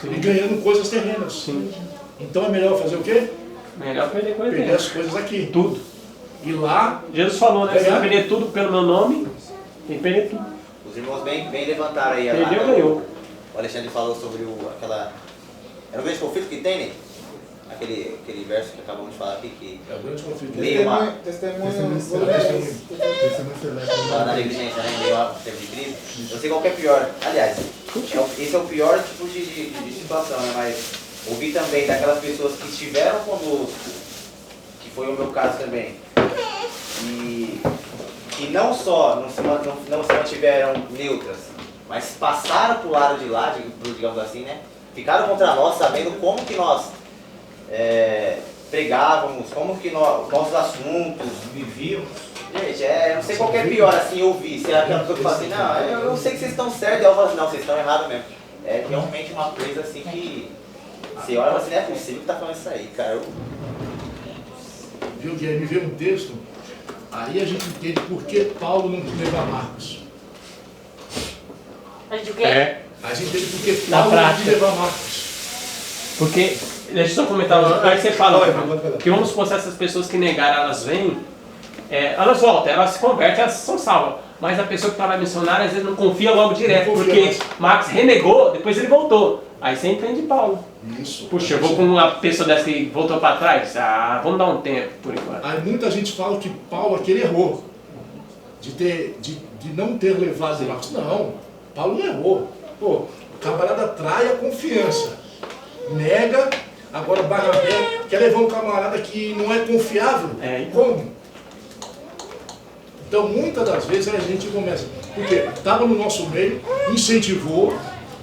Speaker 7: E ganhando coisas terrenas.
Speaker 2: Sim.
Speaker 7: Então é melhor fazer o quê?
Speaker 2: Melhor perder coisas
Speaker 7: perder as coisas aqui.
Speaker 2: Tudo.
Speaker 7: E lá...
Speaker 2: Jesus falou, né? Você vai perder tudo pelo meu nome, tem que perder tudo.
Speaker 3: Os irmãos bem levantaram aí.
Speaker 2: Perdeu, ganhou.
Speaker 3: O Alexandre falou sobre aquela... Era o grande conflito que tem, né? Aquele verso que acabamos de falar aqui, que...
Speaker 7: É o grande conflito.
Speaker 6: Testemunho
Speaker 3: na negligência, né? Meio ao tempo de crise. Eu sei qual que é pior. Aliás, esse é o pior tipo de situação, né? Mas ouvi também daquelas pessoas que estiveram conosco, que foi o meu caso também, e que não só não se mantiveram neutras, mas passaram para o lado de lá, digamos assim, né? Ficaram contra nós, sabendo como que nós pregávamos, como que nossos assuntos vivíamos. Gente, eu não sei qual que é pior assim ouvir. Será que é uma pessoa que fala assim, não, eu sei que vocês estão certos, e eu falo assim, não, vocês estão errados mesmo. É realmente uma coisa assim que Você olha, mas não é possível que tá falando isso aí, cara.
Speaker 7: Viu, Guilherme? Me veio um texto, aí a gente entende por que Paulo não quis levar Marcos.
Speaker 5: A gente o quê?
Speaker 7: A gente entende por que
Speaker 2: Na
Speaker 7: Paulo não
Speaker 2: prática.
Speaker 7: quis levar Marcos.
Speaker 2: Porque, deixa eu só comentar, aí você fala que vamos supor, essas pessoas que negaram, elas vêm, elas voltam, elas se convertem, elas são salvas. Mas a pessoa que estava missionária, às vezes não confia logo direto,
Speaker 7: Não confia
Speaker 2: porque
Speaker 7: mais.
Speaker 2: Marcos renegou, depois ele voltou. Aí você entende Paulo.
Speaker 7: Isso.
Speaker 2: Puxa, eu vou com uma pessoa dessa que voltou para trás, vamos dar um tempo, por enquanto.
Speaker 7: Aí muita gente fala que Paulo aquele errou. De não ter levado Marcos. Não, Paulo não errou. Pô, o camarada trai a confiança. Nega, agora Barnabé quer levar um camarada que não é confiável. Como? Então muitas das vezes a gente começa, porque estava no nosso meio, incentivou,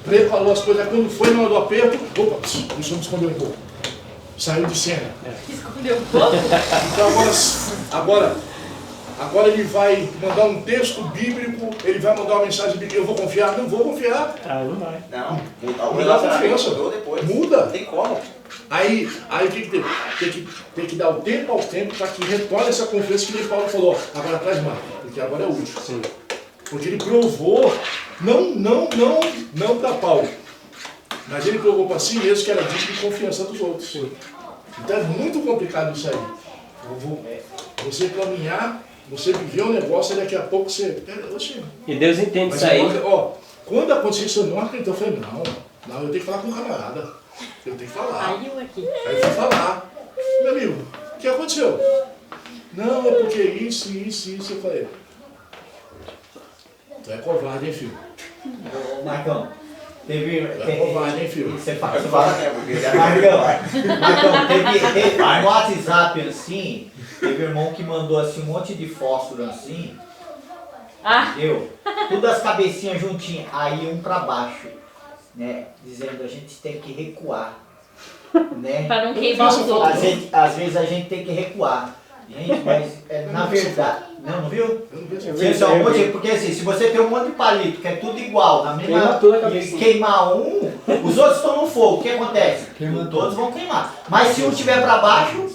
Speaker 7: preparou as coisas, quando foi na hora do aperto, opa, deixa eu me esconder um pouco. Saiu de cena.
Speaker 5: Escondeu um pouco?
Speaker 7: Então agora ele vai mandar um texto bíblico, ele vai mandar uma mensagem bíblica, eu vou confiar? Não vou confiar.
Speaker 2: Não vai.
Speaker 3: Não,
Speaker 7: Muda a confiança.
Speaker 3: depois.
Speaker 7: Muda.
Speaker 3: Não tem como.
Speaker 7: Aí o que tem que dar o tempo ao tempo para que retorne essa confiança que o Paulo falou. Agora traz mais, porque agora é útil.
Speaker 2: Sim.
Speaker 7: Porque ele provou, não para Paulo, mas ele provou para si mesmo que era digno de confiança dos outros.
Speaker 2: Sim.
Speaker 7: Então é muito complicado isso aí. Você caminhar, você viver um negócio e daqui a pouco você...
Speaker 2: E Deus entende
Speaker 7: Mas
Speaker 2: isso aí.
Speaker 7: quando aconteceu isso, eu não acredito. Eu falei, não, eu tenho que falar com o camarada. Eu tenho que falar.
Speaker 5: Aí eu aqui.
Speaker 7: Aí eu fui falar. Meu amigo, o que aconteceu? Não, é porque isso. Eu falei, tu é covarde, hein, filho?
Speaker 4: Marcão, teve...
Speaker 7: É covarde, hein, filho?
Speaker 4: Você
Speaker 3: Fala
Speaker 4: fala...
Speaker 3: mesmo, porque já
Speaker 4: Marcão, teve no WhatsApp assim, teve um irmão que mandou assim um monte de fósforo assim, entendeu? Tudo as cabecinhas juntinhas, aí um pra baixo, né? Dizendo a gente tem que recuar, né?
Speaker 5: Pra não queimar os outros.
Speaker 4: Às vezes a gente tem que recuar. Gente, mas na verdade... Não viu? Porque assim, se você tem um monte de palito que é tudo igual, na mesma, e queimar um, os outros estão no fogo, o que acontece? Todos vão queimar. Mas se um estiver para baixo,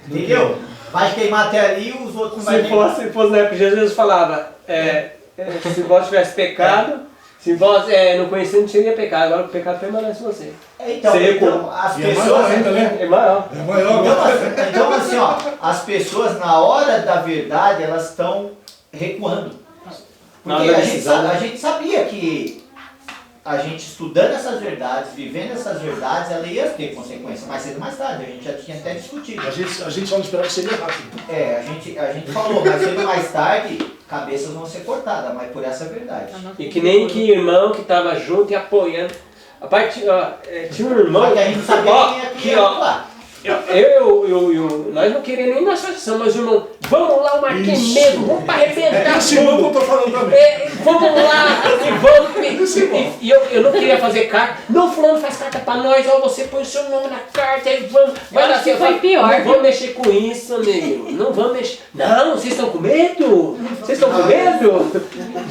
Speaker 4: entendeu? Vai queimar até ali e os outros não vão
Speaker 2: Se fosse na época, Jesus falava, se vós tivesse pecado, se vós não conhecesse, não teria pecado. Agora o pecado permanece em você.
Speaker 4: Então as pessoas...
Speaker 2: É maior.
Speaker 4: Então assim, ó, as pessoas na hora da verdade, elas estão recuando. Porque a gente sabia que a gente estudando essas verdades, vivendo essas verdades, ela ia ter consequências mais cedo ou mais tarde. A gente já tinha até discutido.
Speaker 7: A gente só não esperava que seria rápido.
Speaker 4: A gente falou, mais cedo ou mais tarde, cabeças vão ser cortadas, mas por essa verdade.
Speaker 2: E que nem que irmão que estava junto e apoiando. A parte, tinha um irmão.
Speaker 4: Porque a gente sabia que ia lá.
Speaker 2: Nós não queríamos nem na associação, mas o irmão, vamos lá, o Marquinhos mesmo, vamos para arrebentar.
Speaker 7: Esse irmão que eu tô falando também.
Speaker 2: Vamos lá, e eu não queria fazer carta. Não, fulano faz carta para nós, ó, você põe o seu nome na carta e vamos. Vai dar certo.
Speaker 5: Foi pior.
Speaker 2: Não vamos mexer com isso, amigo. Não vamos mexer. Não, vocês estão com medo? Vocês estão com medo?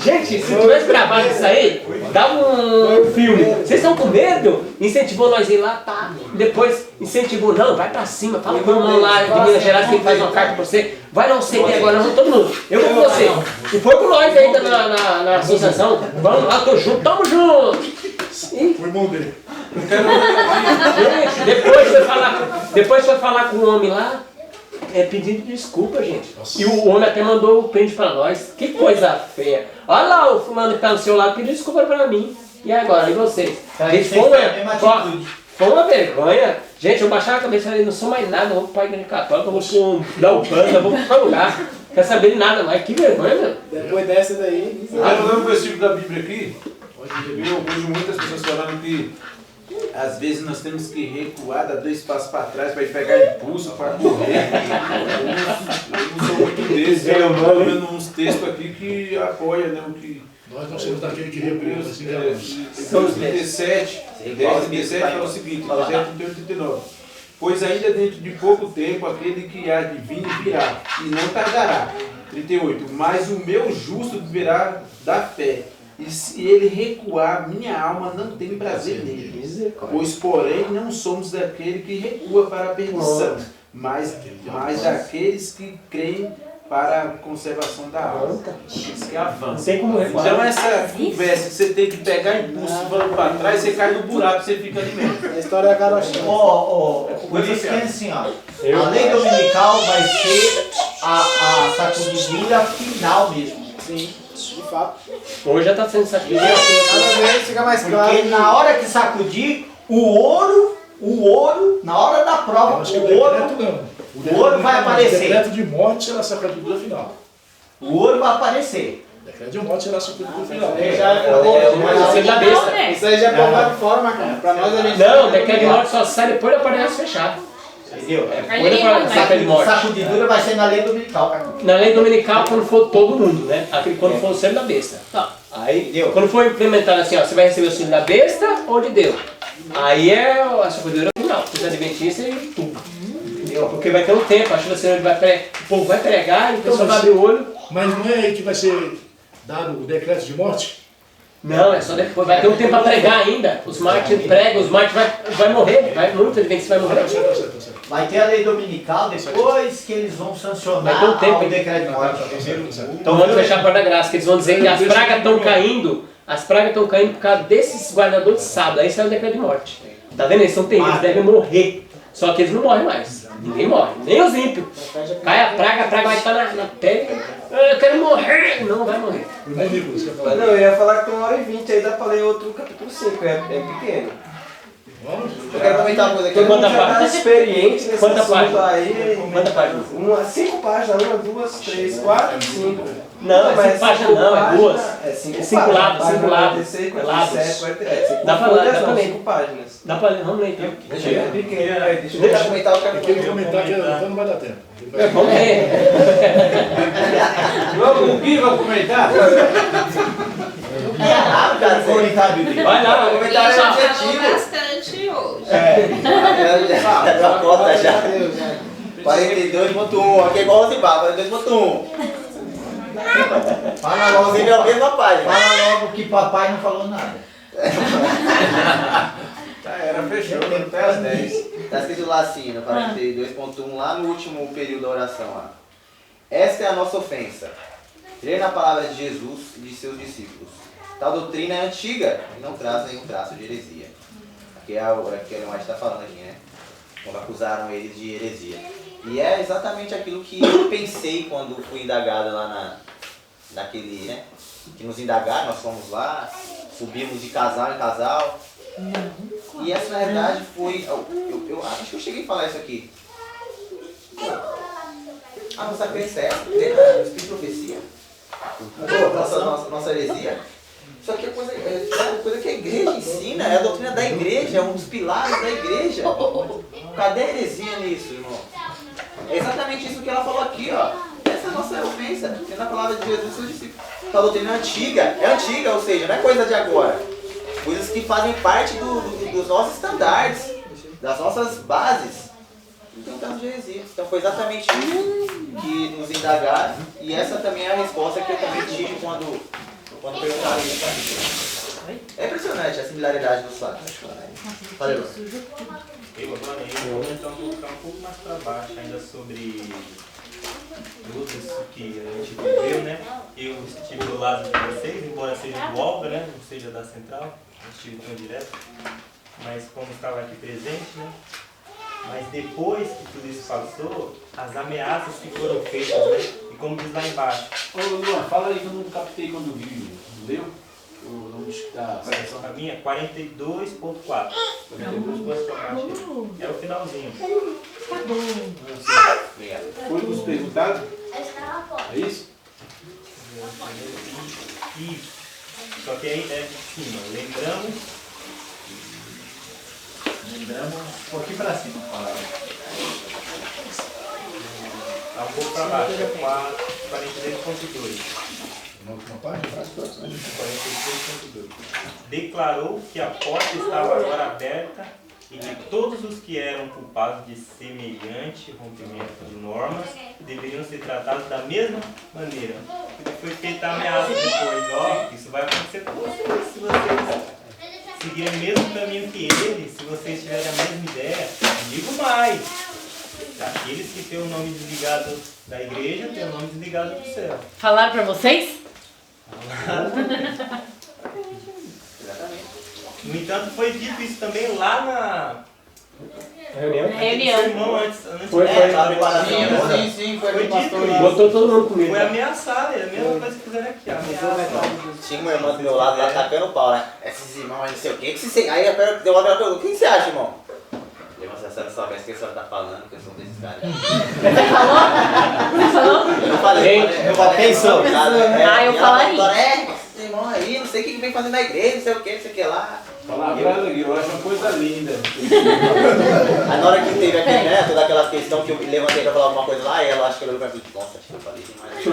Speaker 2: Gente, se tivesse gravado isso aí, dava um filme. Vocês estão com medo? Incentivou nós a ir lá, tá? Depois incentivou, não, vai pra cima, fala com o irmão lá de Minas Gerais que ele faz uma carta pra você. Vai dar um CD agora, vamos todo mundo. Eu vou com você. E foi com nós ainda na associação. Vamos lá, tô junto, tamo junto.
Speaker 7: O irmão dele.
Speaker 2: Gente, depois foi falar com o homem lá, pedindo desculpa, gente.
Speaker 7: Nossa.
Speaker 2: E o homem até mandou o print pra nós. Que coisa feia. Olha lá o fulano que tá no seu lado pedindo desculpa pra mim. E agora, e vocês? Gente, foi uma vergonha. Gente, eu baixava a cabeça e falei, não sou mais nada, eu vou para a igreja católica, eu vou dar o pano, eu vou para qualquer lugar. Não quer saber de nada mais. Que vergonha, meu.
Speaker 6: Depois dessa daí...
Speaker 8: Eu lembro um versículo da Bíblia aqui. Eu vejo muitas pessoas falando que às vezes nós temos que recuar, dar 2 passos para trás para pegar impulso, para correr. Eu não sou muito desse. Eu estou vendo uns textos aqui que apoiam, né, o que...
Speaker 7: Nós não somos daquele que recua, assim,
Speaker 8: São 37, 10 e 17 fala o seguinte, 37, 38, 39. Pois ainda dentro de pouco tempo aquele que há de vir virá, e não tardará. 38. Mas o meu justo viverá da fé. E se ele recuar, minha alma não tem prazer nele. Pois, porém, não somos daquele que recua para a perdição, mas daqueles que creem para a conservação da alma. Isso que avança.
Speaker 2: Tem como recuar.
Speaker 8: Então essa conversa que você tem que pegar impulso e vamos para trás, você cai no buraco, você fica ali mesmo.
Speaker 6: A história é a carochinha.
Speaker 4: Por isso que é assim, ó. A lei dominical vai ser a sacudidura final mesmo.
Speaker 6: Sim, de fato.
Speaker 2: Hoje já está sendo sacudido.
Speaker 6: Cada vez fica mais claro.
Speaker 4: Porque na hora que sacudir, o ouro, na hora da prova, o ouro vai aparecer.
Speaker 7: O decreto de morte será a sacudidura final.
Speaker 4: O ouro vai aparecer.
Speaker 7: O decreto de morte será a sacudidura final.
Speaker 6: Isso aí já é povoado de fora, Marcão. Pra nós a gente.
Speaker 2: Não, o decreto de morte só sai depois da parede fechada.
Speaker 4: Entendeu?
Speaker 2: Sacudidura
Speaker 4: vai ser na lei dominical, cara.
Speaker 2: Na lei dominical, quando for todo mundo, né? Quando for o selo da besta. Aí, quando for implementado assim, ó, você vai receber o selo da besta ou de Deus. Aí é a sacudidura final, os adventistas e tudo. Entendeu? Porque vai ter um tempo, acho que o povo vai pregar, então você vai abrir o olho.
Speaker 7: Mas não é aí que vai ser dado o decreto de morte?
Speaker 2: Não, é só depois. Vai ter um tempo para pregar ainda. Os mártires pregam, os mártires vai morrer. Muito adventista vai morrer.
Speaker 4: Vai ter a lei dominical depois que eles vão sancionar o decreto de morte.
Speaker 2: Então vamos fechar a porta da graça, que eles vão dizer que as pragas estão caindo. As pragas estão caindo por causa desses guardadores de sábado. Aí sai o decreto de morte. Tá vendo? Eles são terríveis, devem morrer. Só que eles não morrem mais. Ninguém morre. Nem os ímpios. Cai a praga vai estar na pele. Eu quero morrer. Não vai morrer.
Speaker 9: Não, eu ia falar que tem 1h20, aí dá pra ler outro capítulo 5, é pequeno.
Speaker 3: Eu quero comentar uma coisa aqui.
Speaker 9: Todo mundo já tá experiente nesse
Speaker 2: Quanta
Speaker 9: assunto
Speaker 2: página?
Speaker 9: aí.
Speaker 2: Quanta página?
Speaker 9: 5 páginas, 1, 2, 3, 4, 5.
Speaker 2: Não, mas 5 páginas não, é 2.
Speaker 9: É 5
Speaker 2: 5 lados, 5 lados.
Speaker 9: 46,
Speaker 2: É lados.
Speaker 9: 47, 47.
Speaker 2: Dá pra ler,
Speaker 9: 5 páginas.
Speaker 2: Dá pra ler, vamos ler então.
Speaker 3: Deixa eu comentar o que eu
Speaker 7: Aquele comentário que então não vai dar tempo.
Speaker 2: Vamos ler.
Speaker 8: Vamos, o que vai comentar?
Speaker 2: Vai lá,
Speaker 3: o comentário é
Speaker 1: Já
Speaker 3: objetivo.
Speaker 1: falou bastante hoje.
Speaker 3: Já conta já. 42.1, aqui é igual o Zimbabwe, 42.1.
Speaker 4: Fala logo,
Speaker 3: Inclusive é a mesma página.
Speaker 4: fala logo que papai não falou nada.
Speaker 8: Era, fechou, até as 10.
Speaker 3: Está escrito lá assim, no 42.1, lá no último período da oração. Lá. Esta é a nossa ofensa. Crer na palavra de Jesus e de seus discípulos. Tal doutrina é antiga e não traz nenhum traço de heresia. Aqui é o que ele está falando aqui, né? Quando acusaram ele de heresia. E é exatamente aquilo que eu pensei quando fui indagado lá naquele, né? Que nos indagaram, nós fomos lá, subimos de casal em casal. E essa na verdade foi. Eu acho que eu cheguei a falar isso aqui. A nossa crença é essa, no Espírito de Profecia. Nossa heresia. Isso aqui é coisa que a igreja ensina, é a doutrina da igreja, é um dos pilares da igreja. Cadê a heresia nisso, irmão? É exatamente isso que ela falou aqui, ó. Essa é a nossa ofensa, que na palavra de Jesus e seus discípulos. A doutrina é antiga, ou seja, não é coisa de agora. Coisas que fazem parte dos nossos estándares, das nossas bases. Não tem um caso de heresia. Então foi exatamente isso que nos indagaram. E essa também é a resposta que eu também tive quando perguntaram isso pra mim. É impressionante a similaridade dos fatos. Valeu.
Speaker 10: Eu vou então colocar um pouco mais para baixo ainda sobre lutas que a gente viveu, né? Eu estive do lado de vocês, embora seja do Alva, né? Não seja da Central, não estive tão direto, mas como estava aqui presente, né? Mas depois que tudo isso passou, as ameaças que foram feitas, né? E como diz lá embaixo.
Speaker 8: Ô Luan, fala aí que eu não captei quando vi. Leu? O nome da
Speaker 10: Essa pra mim é 42.4. É o finalzinho.
Speaker 8: Foi nos perguntado? É isso?
Speaker 10: Isso. Só que aí é de cima. Lembramos
Speaker 4: um pouquinho pra cima, fala.
Speaker 10: Tá um pouco pra baixo, é 43.2.
Speaker 7: Na última página, faz todas, né?
Speaker 10: 43.2. Declarou que a porta estava agora aberta e que todos os que eram culpados de semelhante rompimento de normas deveriam ser tratados da mesma maneira. E foi feita a ameaça depois, ó, isso vai acontecer com vocês, se vocês seguirem o mesmo caminho que ele, se vocês tiverem a mesma ideia. Digo mais, aqueles que têm o nome desligado da igreja, têm o nome desligado do céu.
Speaker 5: Falaram pra vocês?
Speaker 10: No entanto, foi dito isso também lá na
Speaker 5: reunião.
Speaker 10: Irmão, antes
Speaker 2: Foi,
Speaker 10: da
Speaker 2: foi.
Speaker 10: preparação.
Speaker 6: Sim, foi
Speaker 10: dito isso.
Speaker 2: Botou todo mundo comigo.
Speaker 10: Foi ameaçado, é a mesma coisa que fizeram aqui. Ameaça.
Speaker 3: Tinha uma irmã do meu lado lá tacando o pau, né? Esses irmãos aí não sei o que que se... Aí deu uma pergunta, o que você acha, irmão? Eu falei, você só vê o que a senhora tá falando, que eu sou desses caras.
Speaker 5: Você falou? Você falou?
Speaker 3: Eu falei, eu falei, pensou.
Speaker 5: Ah, eu falaria.
Speaker 3: Esse irmão aí, não sei o que vem fazer na igreja, não sei o que, não sei o que lá.
Speaker 8: Palavra, eu acho uma coisa linda.
Speaker 3: Aí na hora que teve aqui, né, toda aquela questão que eu levantei pra falar alguma coisa lá, e ela acho que ela olhou pra mim, nossa, acho que eu falei demais.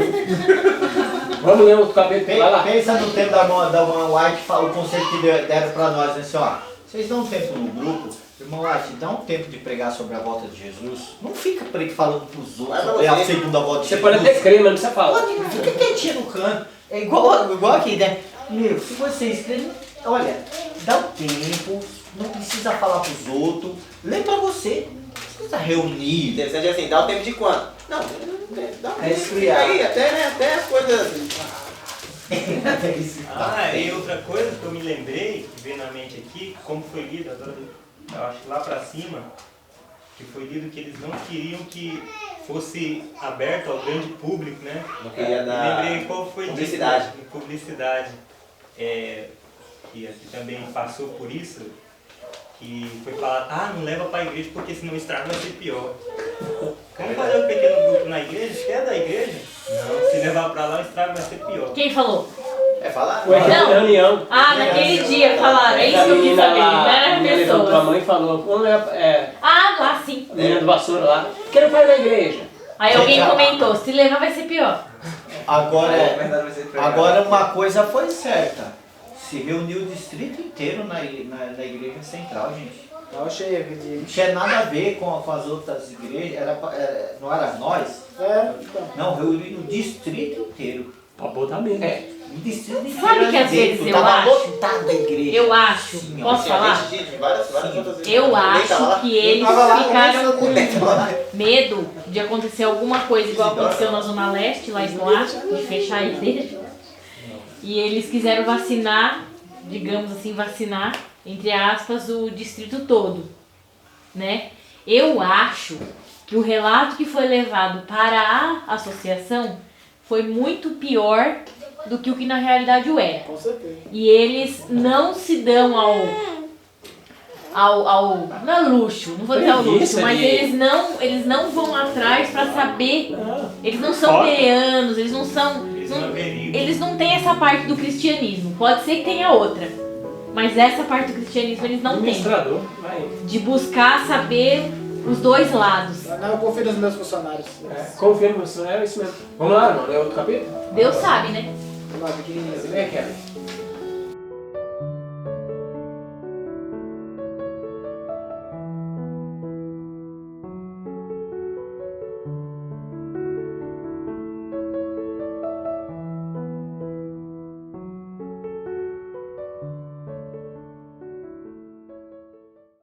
Speaker 2: Vamos ler outro capítulo, vai lá.
Speaker 4: Pensa no tempo da irmã White, o conselho que deram pra nós, né, assim, ó, vocês dão um tempo no grupo, irmão White, dá um tempo de pregar sobre a volta de Jesus, não fica falando pros outros, é a segunda volta de
Speaker 2: Você
Speaker 4: Jesus.
Speaker 2: pode até crer, mas não precisa falar.
Speaker 4: Fica quietinho no canto, é igual aqui, né, meu, se vocês crerem, olha, dá um tempo, não precisa falar pros outros, lê pra você, não precisa reunir.
Speaker 3: Interessante assim, dá o tempo de quanto? Não, dá um tempo
Speaker 4: esfriar.
Speaker 3: aí, até as coisas...
Speaker 10: E outra coisa que eu me lembrei, que veio na mente aqui, como foi lido, eu acho que lá pra cima, que foi lido que eles não queriam que fosse aberto ao grande público, né?
Speaker 3: Não queria dar
Speaker 10: lembrei qual foi
Speaker 3: publicidade.
Speaker 10: Dito, publicidade. Que aqui também passou por isso, que foi falar, não leva pra igreja porque senão o estrago vai ser pior. Vamos fazer um pequeno grupo na igreja? Você é da igreja? Não, se levar pra lá o estrago vai ser pior.
Speaker 5: Quem falou?
Speaker 3: Falar?
Speaker 2: Foi aqui na reunião.
Speaker 5: Ah, naquele dia falaram, é isso que eu quis saber, não era
Speaker 2: a levantou a
Speaker 5: pessoas.
Speaker 2: mãe e falou,
Speaker 5: Lá sim.
Speaker 2: a menina do vassoura lá, que não vai na igreja.
Speaker 5: Aí alguém comentou, se levar vai ser pior.
Speaker 4: Agora uma coisa foi certa. Se reuniu o distrito inteiro na igreja central, gente.
Speaker 6: Não achei aquele dia.
Speaker 4: Não tinha nada a ver com as outras igrejas, não era nós?
Speaker 6: Então.
Speaker 4: Não, reuniu o distrito inteiro.
Speaker 2: Pra botar mesmo.
Speaker 4: O distrito inteiro.
Speaker 5: Sabe que às vezes eu
Speaker 4: tava
Speaker 5: acho?
Speaker 4: lotado a igreja.
Speaker 5: Eu acho,
Speaker 4: Sim,
Speaker 5: posso falar? Eu
Speaker 3: Ninguém tava lá.
Speaker 5: acho que eles
Speaker 6: Tava lá,
Speaker 5: ficaram com
Speaker 3: tava lá.
Speaker 5: medo de acontecer alguma coisa igual aconteceu na Zona Leste, lá em Poá, de fechar a igreja. E eles quiseram vacinar, digamos assim, vacinar, entre aspas, o distrito todo, né? Eu acho que o relato que foi levado para a associação foi muito pior do que o que na realidade o era.
Speaker 6: Com certeza.
Speaker 5: E eles não se dão ao não é luxo, não vou dizer ao luxo, mas eles não vão atrás para saber. Eles não são bereanos, eles não são. Eles não têm essa parte do cristianismo. Pode ser que tenha outra, mas essa parte do cristianismo eles não têm. De buscar saber os dois lados.
Speaker 6: Não, eu confio nos meus funcionários.
Speaker 2: Confia no senhor, é isso mesmo. Vamos lá, irmão, é outro capítulo?
Speaker 5: Deus sabe, né?
Speaker 6: Vamos lá, pequenininho.
Speaker 2: Vem, Kevin.